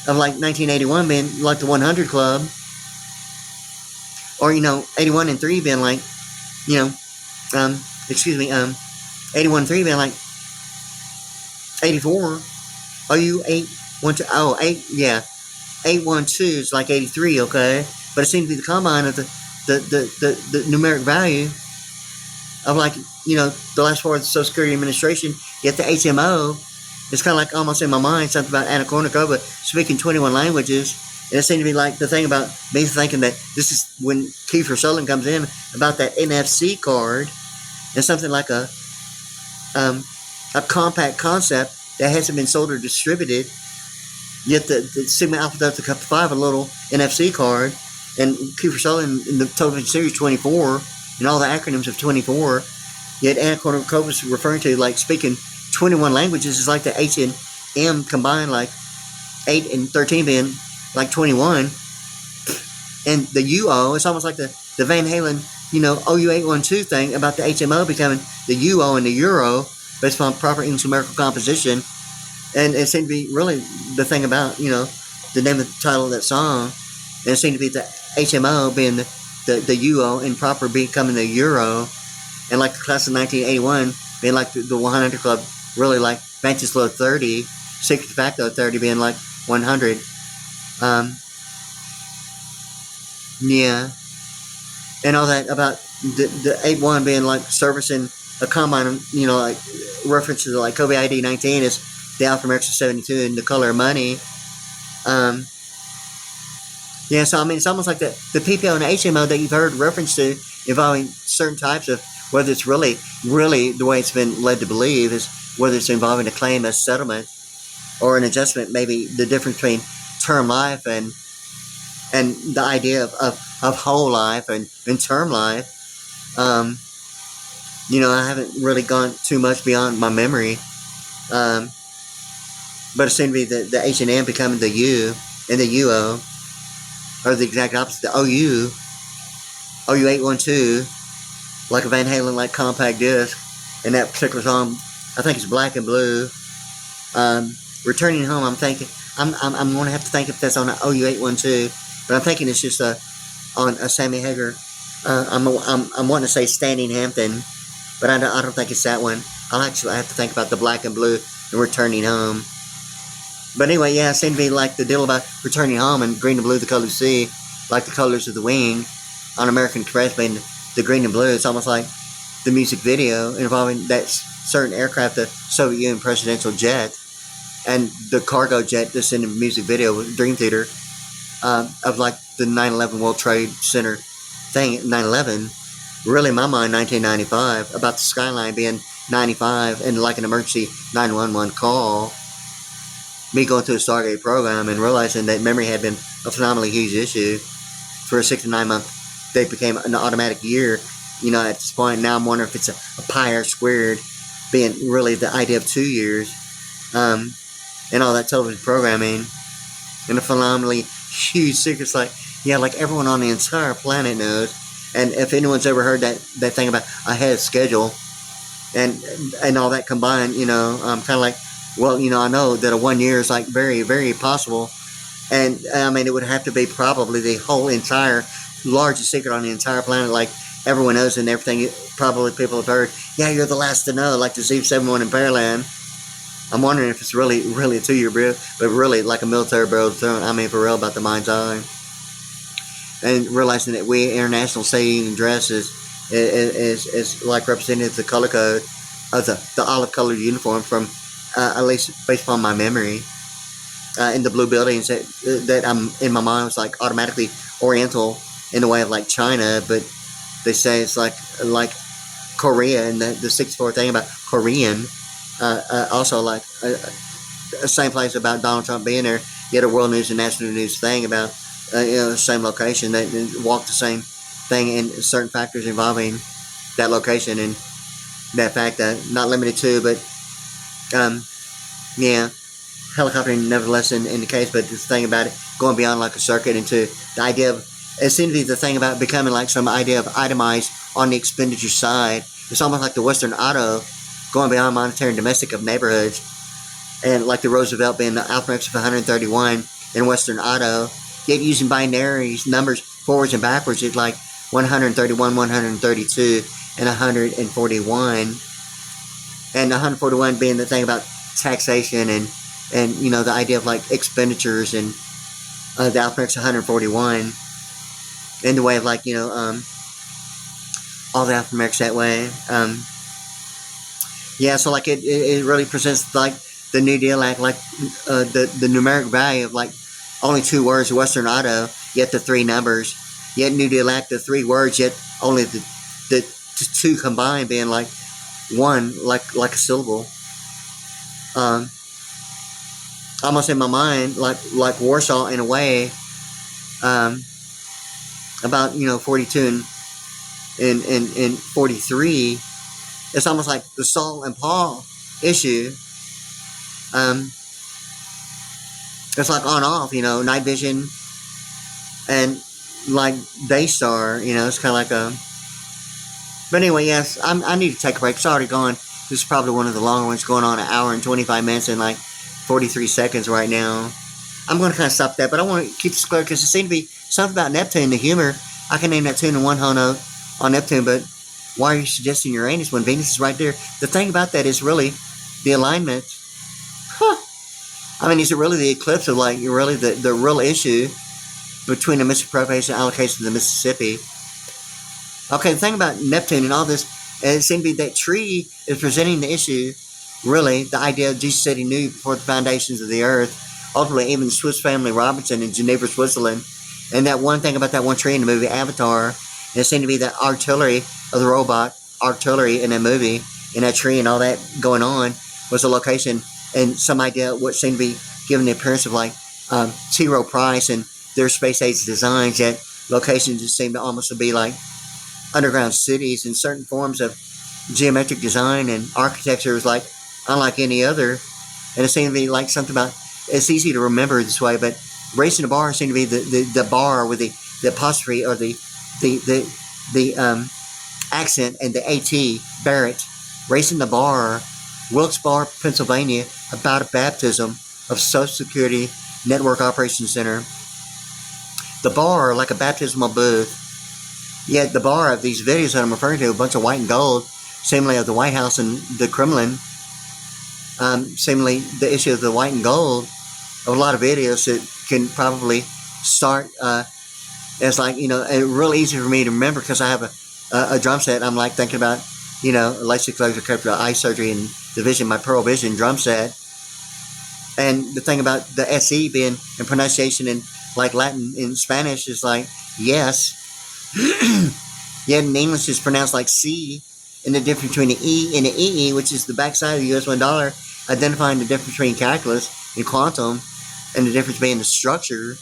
of like 1981 being like the 100 club, or 81 and 3 being like 81 and 3 being like 84. OU812, 812 is like 83, okay, but it seems to be the combine of the numeric value of like, the last four of the Social Security Administration, yet the HMO, it's kind of like almost in my mind, something about Anna Kournikova speaking 21 languages. And it seemed to be like the thing about me thinking that this is when Kiefer Sutherland comes in about that NFC card and something like a compact concept that hasn't been sold or distributed. Yet the Sigma Alpha Delta Kappa 5, a little NFC card, and Kiefer Sutherland in the television series 24, and all the acronyms of 24. Yet Anna Kournikova is referring to like speaking 21 languages is like the H and M combined, like 8 and 13 being like 21. And the UO, it's almost like the Van Halen, OU812 thing about the HMO becoming the UO and the Euro based upon proper English numerical composition. And it seemed to be really the thing about, the name of the title of that song. And it seemed to be the HMO being the UO and proper becoming the Euro. And like the class of 1981 being like the 100 Club, really like Vantage Low 30, Secret De Facto 30 being like 100. Yeah. And all that about the 8-1 being like servicing a combine, like references to like Kobe ID 19 is the alphanumeric 72 and the color of money. Yeah, so I mean, it's almost like the PPO and the HMO that you've heard reference to involving certain types of, whether it's really the way it's been led to believe is whether it's involving a claim, a settlement, or an adjustment, maybe the difference between term life and the idea of whole life and term life. I haven't really gone too much beyond my memory. But it seemed to be the H and M becoming the U and the UO, or the exact opposite, the OU812, like a Van Halen like compact disc, and that particular song, I think it's Black and Blue. Returning Home, I'm thinking, I'm going to have to think if that's on an OU812, but I'm thinking it's just on a Sammy Hagar. I'm wanting to say Standing Hampton, but I don't think it's that one. I have to think about the Black and Blue and Returning Home. But anyway, yeah, it seemed to be like the deal about returning home and green and blue, the color of the sea, like the colors of the wing on American Express being the green and blue. It's almost like the music video involving that certain aircraft, the Soviet Union presidential jet, and the cargo jet that's in the music video with Dream Theater of like the 9/11 World Trade Center thing, 9/11. Really, in my mind, 1995, about the skyline being 95 and like an emergency 911 call. Me going through the Stargate program and realizing that memory had been a phenomenally huge issue for a 6 to 9 month. They became an automatic year, at this point. Now I'm wondering if it's a pi r squared being really the idea of 2 years, and all that television programming and the phenomenally huge secrets, like everyone on the entire planet knows. And if anyone's ever heard that thing about ahead of schedule and all that combined, I'm kind of like, well, I know that a 1 year is like very, very possible. And I mean, it would have to be probably the whole entire largest secret on the entire planet, like everyone knows and everything. Probably people have heard, yeah, you're the last to know, like the Z71 in Pearland. I'm wondering if it's really, really a 2 year period, but really like a military barrel throne. I mean, for real, about the mind's eye. And realizing that we international saying dress is like represented the color code of the olive colored uniform from at least based upon my memory. In the blue buildings that I'm in my mind was like automatically Oriental in the way of like China, but they say it's like Korea, and the 64 thing about Korean. Also like the same place about Donald Trump being there. You had a world news and national news thing about the same location. They walk the same thing in certain factors involving that location and that fact that not limited to, but yeah, helicoptering nevertheless in the case. But the thing about it going beyond like a circuit into the idea of, it seemed to be the thing about becoming like some idea of itemized on the expenditure side. It's almost like the Western Auto going beyond monetary and domestic of neighborhoods, and like the Roosevelt being the alphanumeric of 131 in Western Auto, yet using binaries, numbers forwards and backwards. It's like 131, 132, and 141, and 141 being the thing about taxation and the idea of like expenditures, and the alphanumeric 141 in the way of like all the alphanumerics that way. Yeah, so like it really presents like the New Deal Act, like the numeric value of like only 2 words, Western Auto, yet the 3 numbers, yet New Deal Act, the 3 words, yet only the 2 combined being like 1, like a syllable. Almost in my mind, like Warsaw in a way, about 42 and 43. It's almost like the Saul and Paul issue. It's like on off, night vision and like Daystar, it's kind of like a. But anyway, yes, I need to take a break. It's already gone. This is probably one of the longer ones, going on 1 hour and 25 minutes and like 43 seconds right now. I'm going to kind of stop that, but I want to keep this clear because it seemed to be something about Neptune, the humor. I can name that tune in one whole note on Neptune, but why are you suggesting Uranus when Venus is right there? The thing about that is really the alignment. I mean, is it really the eclipse of like really the real issue between the misappropriation and allocation of the Mississippi? Okay, the thing about Neptune and all this, it seems to be that tree is presenting the issue, really, the idea of Jesus said he knew before the foundations of the earth. Ultimately, even the Swiss Family Robinson in Geneva, Switzerland. And that one thing about that one tree in the movie Avatar, and it seemed to be that artillery of the robot, artillery in that movie, and that tree and all that going on, was a location and some idea what seemed to be giving the appearance of like T. Rowe Price and their space age designs. That locations just seemed to almost be like underground cities and certain forms of geometric design and architecture was like unlike any other. And it seemed to be like something about, it's easy to remember this way, but racing the bar seemed to be the bar with the apostrophe or the accent and the AT, Barrett, racing the bar, Wilkes-Barre, Pennsylvania, about a baptism of Social Security Network Operations Center. The bar, like a baptismal booth, yet the bar of these videos that I'm referring to, a bunch of white and gold, seemingly of the White House and the Kremlin, seemingly the issue of the white and gold, of a lot of videos that can probably start as like, real easy for me to remember because I have a drum set. I'm like thinking about, LASIK laser coverage eye surgery and the vision, my Pearl Vision drum set. And the thing about the SE being in pronunciation in like Latin and Spanish is like, yes. Yet in English it's pronounced like C, and the difference between the E and the EE, which is the backside of the US $1, identifying the difference between calculus and quantum, and the difference being the structure.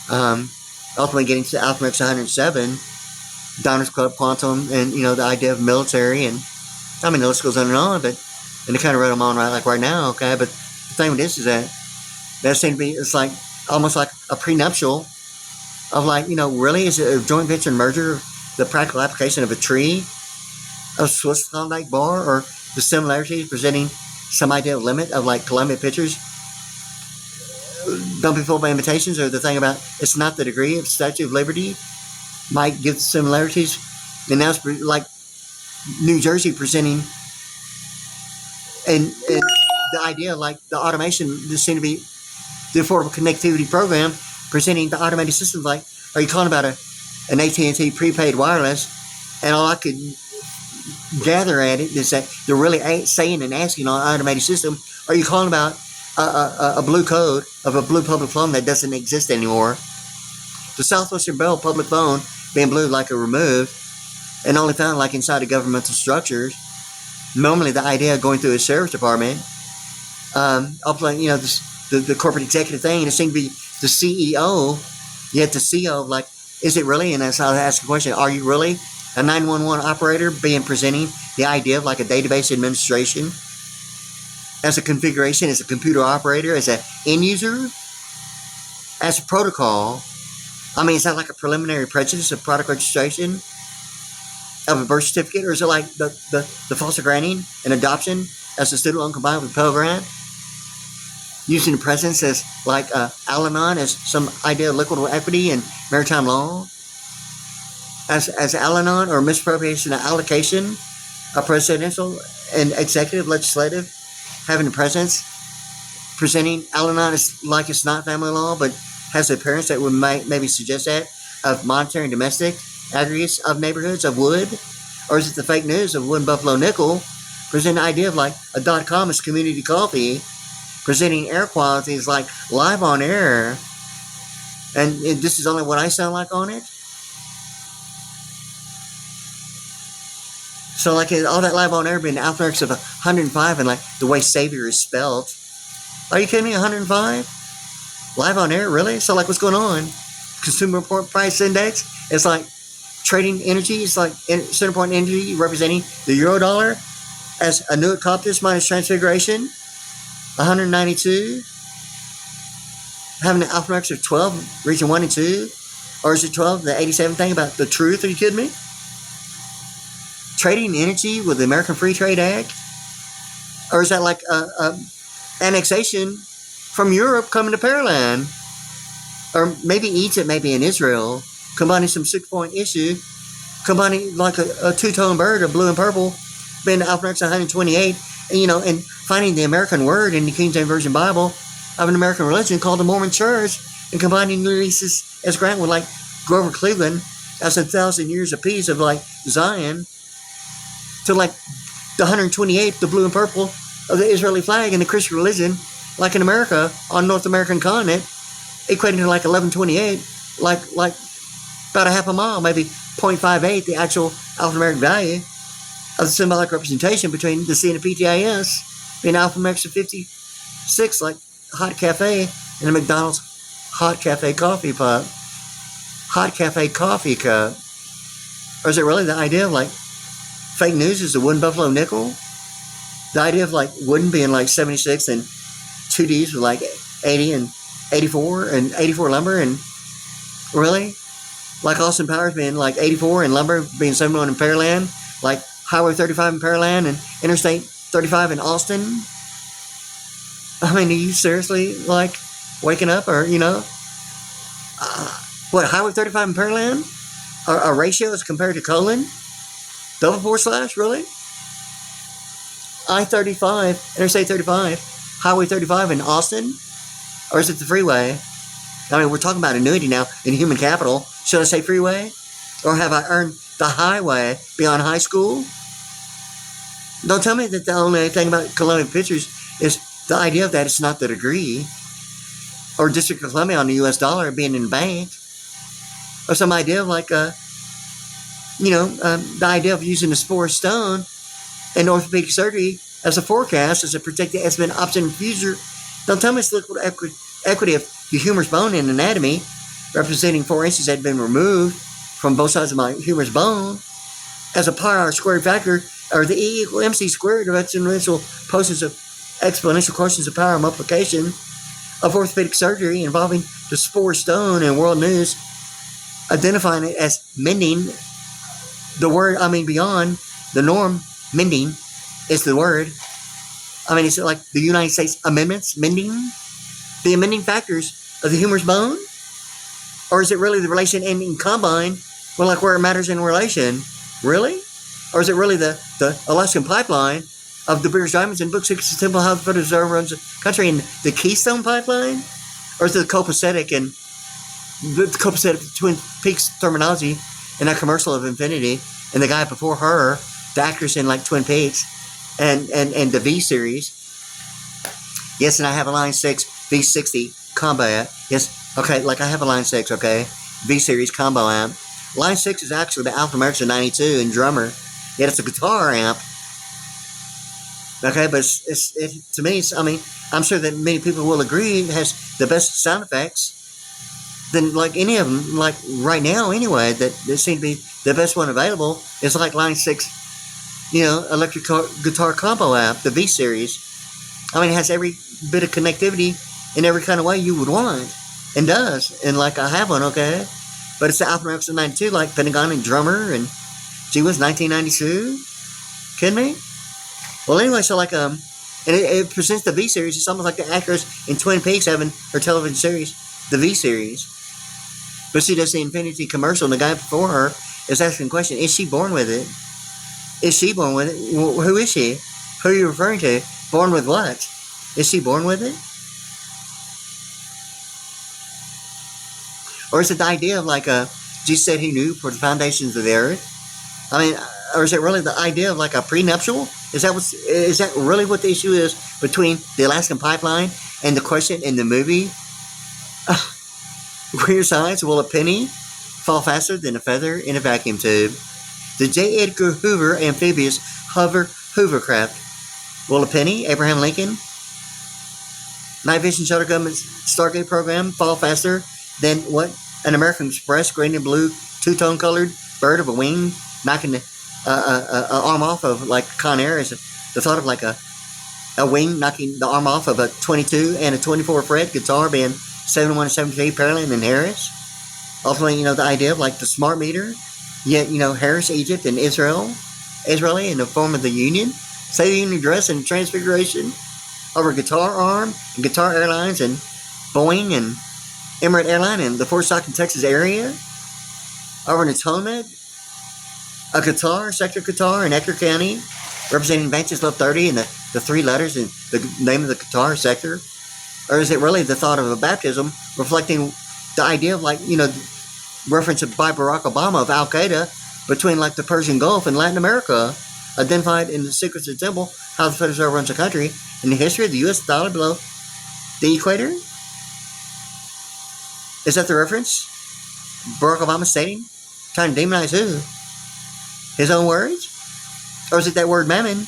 Ultimately getting to the alphanumerics 107, Donner's Club, quantum, and the idea of military, and I mean the list goes on, but and they kind of wrote them on like right now, okay. But the thing with this is that seems to be, it's like almost like a prenuptial of like, really is it a joint venture and merger, the practical application of a tree, a Swiss Klondike bar, or the similarities presenting some idea of limit of like Columbia Pictures. Don't be fooled by imitations, or the thing about it's not the degree of Statue of Liberty might give similarities, and that's like New Jersey presenting, and the idea like the automation, this seemed to be the Affordable Connectivity Program presenting the automated systems. Like, are you calling about an AT&T prepaid wireless? And all I could gather at it is that they're really saying and asking on an automated system, are you calling about a blue code of a blue public phone that doesn't exist anymore? The Southwestern Bell public phone being blue, like a removed and only found like inside of governmental structures. Normally the idea of going through a sheriff's department, the corporate executive thing, and it seemed to be the CEO, yet the CEO, like, is it really? And that's how I ask the question, are you really a 911 operator presenting the idea of like a database administration as a configuration, as a computer operator, as an end user, as a protocol? I mean, is that like a preliminary prejudice of product registration of a birth certificate, or is it like the foster granting and adoption as a student loan combined with Pell Grant? Using the presence as like Al-Anon as some idea of liquidable equity and maritime law, as Al-Anon or misappropriation of allocation, a presidential and executive legislative having the presence presenting Al-Anon as like it's not family law, but has the appearance that would maybe suggest that of monetary and domestic aggregates of neighborhoods of wood, Or is it the fake news of one Buffalo nickel presenting the idea of like a .com is community coffee, presenting air quality is like live on air, and this is only what I sound like on it? So like all that live on air being alphanumerics of 105 and like the way Savior is spelled. Are you kidding me? 105? Live on air? Really? So like what's going on? Consumer Price Index? It's like trading energy. It's like center point energy representing the euro dollar as a new Coptus minus transfiguration. 192. Having an alphanumerics of 12, region 1 and 2. Or is it 12, the 87 thing about the truth? Are you kidding me? Trading energy with the American Free Trade Act? Or is that like annexation from Europe coming to Pearland? Or maybe Egypt, maybe in Israel, combining some 6-point issue, combining like a two-tone bird of blue and purple, being alphanumerics 128, and and finding the American word in the King James Version Bible of an American religion called the Mormon Church, and combining Ulysses S. Grant with like Grover Cleveland as 1,000 years of peace of like Zion, to like the 128, the blue and purple of the Israeli flag and the Christian religion, like in America, on North American continent, equating to like 1128, like about a half a mile, maybe 0.58, the actual alphanumeric value of the symbolic representation between the C and the PTIS, being alphanumerics of 56, like hot cafe and a McDonald's hot cafe coffee pot, hot cafe coffee cup. Or is it really the idea of like fake news is the wooden Buffalo nickel? The idea of like wooden being like 76 and 2Ds with like 80 and 84 and 84 lumber, and really? Like Austin Powers being like 84 and lumber being 71 in Pearland, like Highway 35 in Pearland and Interstate 35 in Austin? I mean, are you seriously like waking up, or what, Highway 35 in Pearland? A ratio is compared to colon? Double forward slash, really? I-35, Interstate 35, Highway 35 in Austin? Or is it the freeway? I mean, we're talking about annuity now in human capital. Should I say freeway? Or have I earned the highway beyond high school? Don't tell me that the only thing about Columbia Pictures is the idea of that it's not the degree. Or District of Columbia on the US dollar being in the bank. Or some idea of like, the idea of using the spore stone in orthopedic surgery as a forecast, as a predicted estimate option in the future. Don't tell me it's liquid equity of the humerus bone in anatomy, representing 4 inches that had been removed from both sides of my humerus bone, as a pi squared factor, or the E equal MC squared of exponential quotients of exponential quotients of power multiplication of orthopedic surgery involving the spore stone in world news, identifying it as mending. The word, beyond the norm, mending is the word. Is it like the United States amendments, mending? The amending factors of the humerus bone? Or is it really the relation ending combine, well, like where it matters in relation? Really? Or is it really the Alaskan pipeline of the British Diamonds in Book 6 of Temple House Federal Reserve runs the country, and the Keystone Pipeline? Or is it the copacetic and the copacetic Twin Peaks terminology in that commercial of Infinity, and the guy before her, the actress in like Twin Peaks, and the V series? Yes, and I have a Line 6 V60 combo amp. Yes, okay, like I have a Line 6, okay, V series combo amp. Line 6 is actually the alphanumerics of 92 and drummer. Yet it's a guitar amp. Okay, but to me, I'm sure that many people will agree it has the best sound effects than like any of them, like right now anyway, that seem to be the best one available is like Line 6, electric guitar combo amp, the V series. It has every bit of connectivity in every kind of way you would want, and does, and like I have one, okay? But it's the alphanumerics of 92, like Pentagon and drummer, and gee whiz, 1992? Kidding me? Well, anyway, so like, and it presents the V series. It's almost like the actress in Twin Peaks having her television series, the V series. But she does the Infinity commercial, and the guy before her is asking the question, is she born with it? Is she born with it? Who is she? Who are you referring to? Born with what? Is she born with it? Or is it the idea of like, Jesus said he knew for the foundations of the earth? or is it really the idea of like a prenuptial? Is that really what the issue is between the Alaskan pipeline and the question in the movie? Weird science, will a penny fall faster than a feather in a vacuum tube? The J. Edgar Hoover amphibious hovercraft. Will a penny, Abraham Lincoln, night vision shuttle government Stargate program fall faster than what? An American Express green and blue two-tone colored bird of a wing knocking the arm off of like Con Air is the thought of like a wing knocking the arm off of a 22 and a 24 fret guitar being 71 and 73 paralleling in Harris. Ultimately, the idea of like the smart meter, yet, Harris, Egypt, and Israeli in the form of the Union, say the Union dress and transfiguration over Guitar Arm and Guitar Airlines and Boeing and Emirates Airline and the Fort Stockton, Texas area, over in Atonement, a Qatar, Sector Qatar in Ector County, representing Vantage Love 30 and the three letters in the name of the Qatar sector? Or is it really the thought of a baptism reflecting the idea of like, reference by Barack Obama of Al-Qaeda between like the Persian Gulf and Latin America, identified in the Secrets of the Temple, how the Federal Reserve runs the country, in the history of the U.S. dollar below the equator? Is that the reference? Barack Obama stating? Trying to demonize who? His own words? Or is it that word mammon?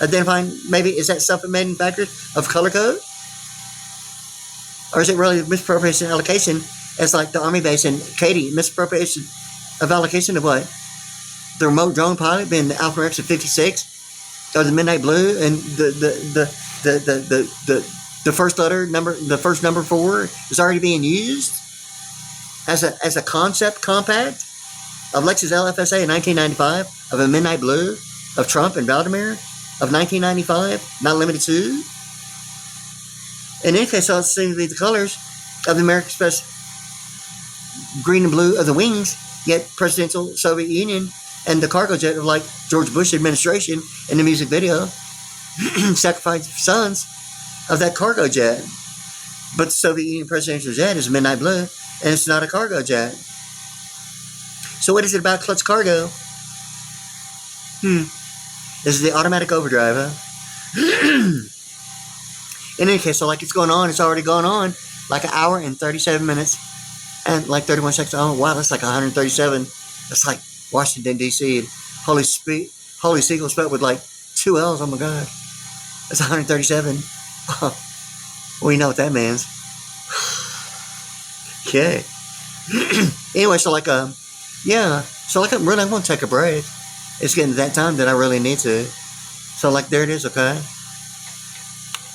Identifying, maybe, is that self-manufactured of color code? Or is it really misappropriation allocation as like the Army base in Katy, misappropriation of allocation of what? The remote drone pilot being the Alpha X of 56, or the Midnight Blue, and the first letter number, the first number 4 is already being used as a concept compact of Lexus LFSA in 1995, of a Midnight Blue, of Trump and Vladimir of 1995, not limited to. In any case, all it seems to be the colors of the American Express green and blue of the wings, yet presidential Soviet Union and the cargo jet of like George Bush administration in the music video sacrificed sons of that cargo jet. But the Soviet Union presidential jet is midnight blue, and it's not a cargo jet. So what is it about clutch cargo? This is the automatic overdrive, huh? In any case, so like it's going on, it's already gone on, like an hour and 37 minutes, and like 31 seconds. Oh wow, that's like 137. That's like Washington D.C. Holy Seagull spelled with like 2 L's. Oh my God, that's 137. Well, you know what that means. Okay. Anyway, so like yeah, so like I'm going to take a break. It's getting to that time that I really need to. So like there it is, okay.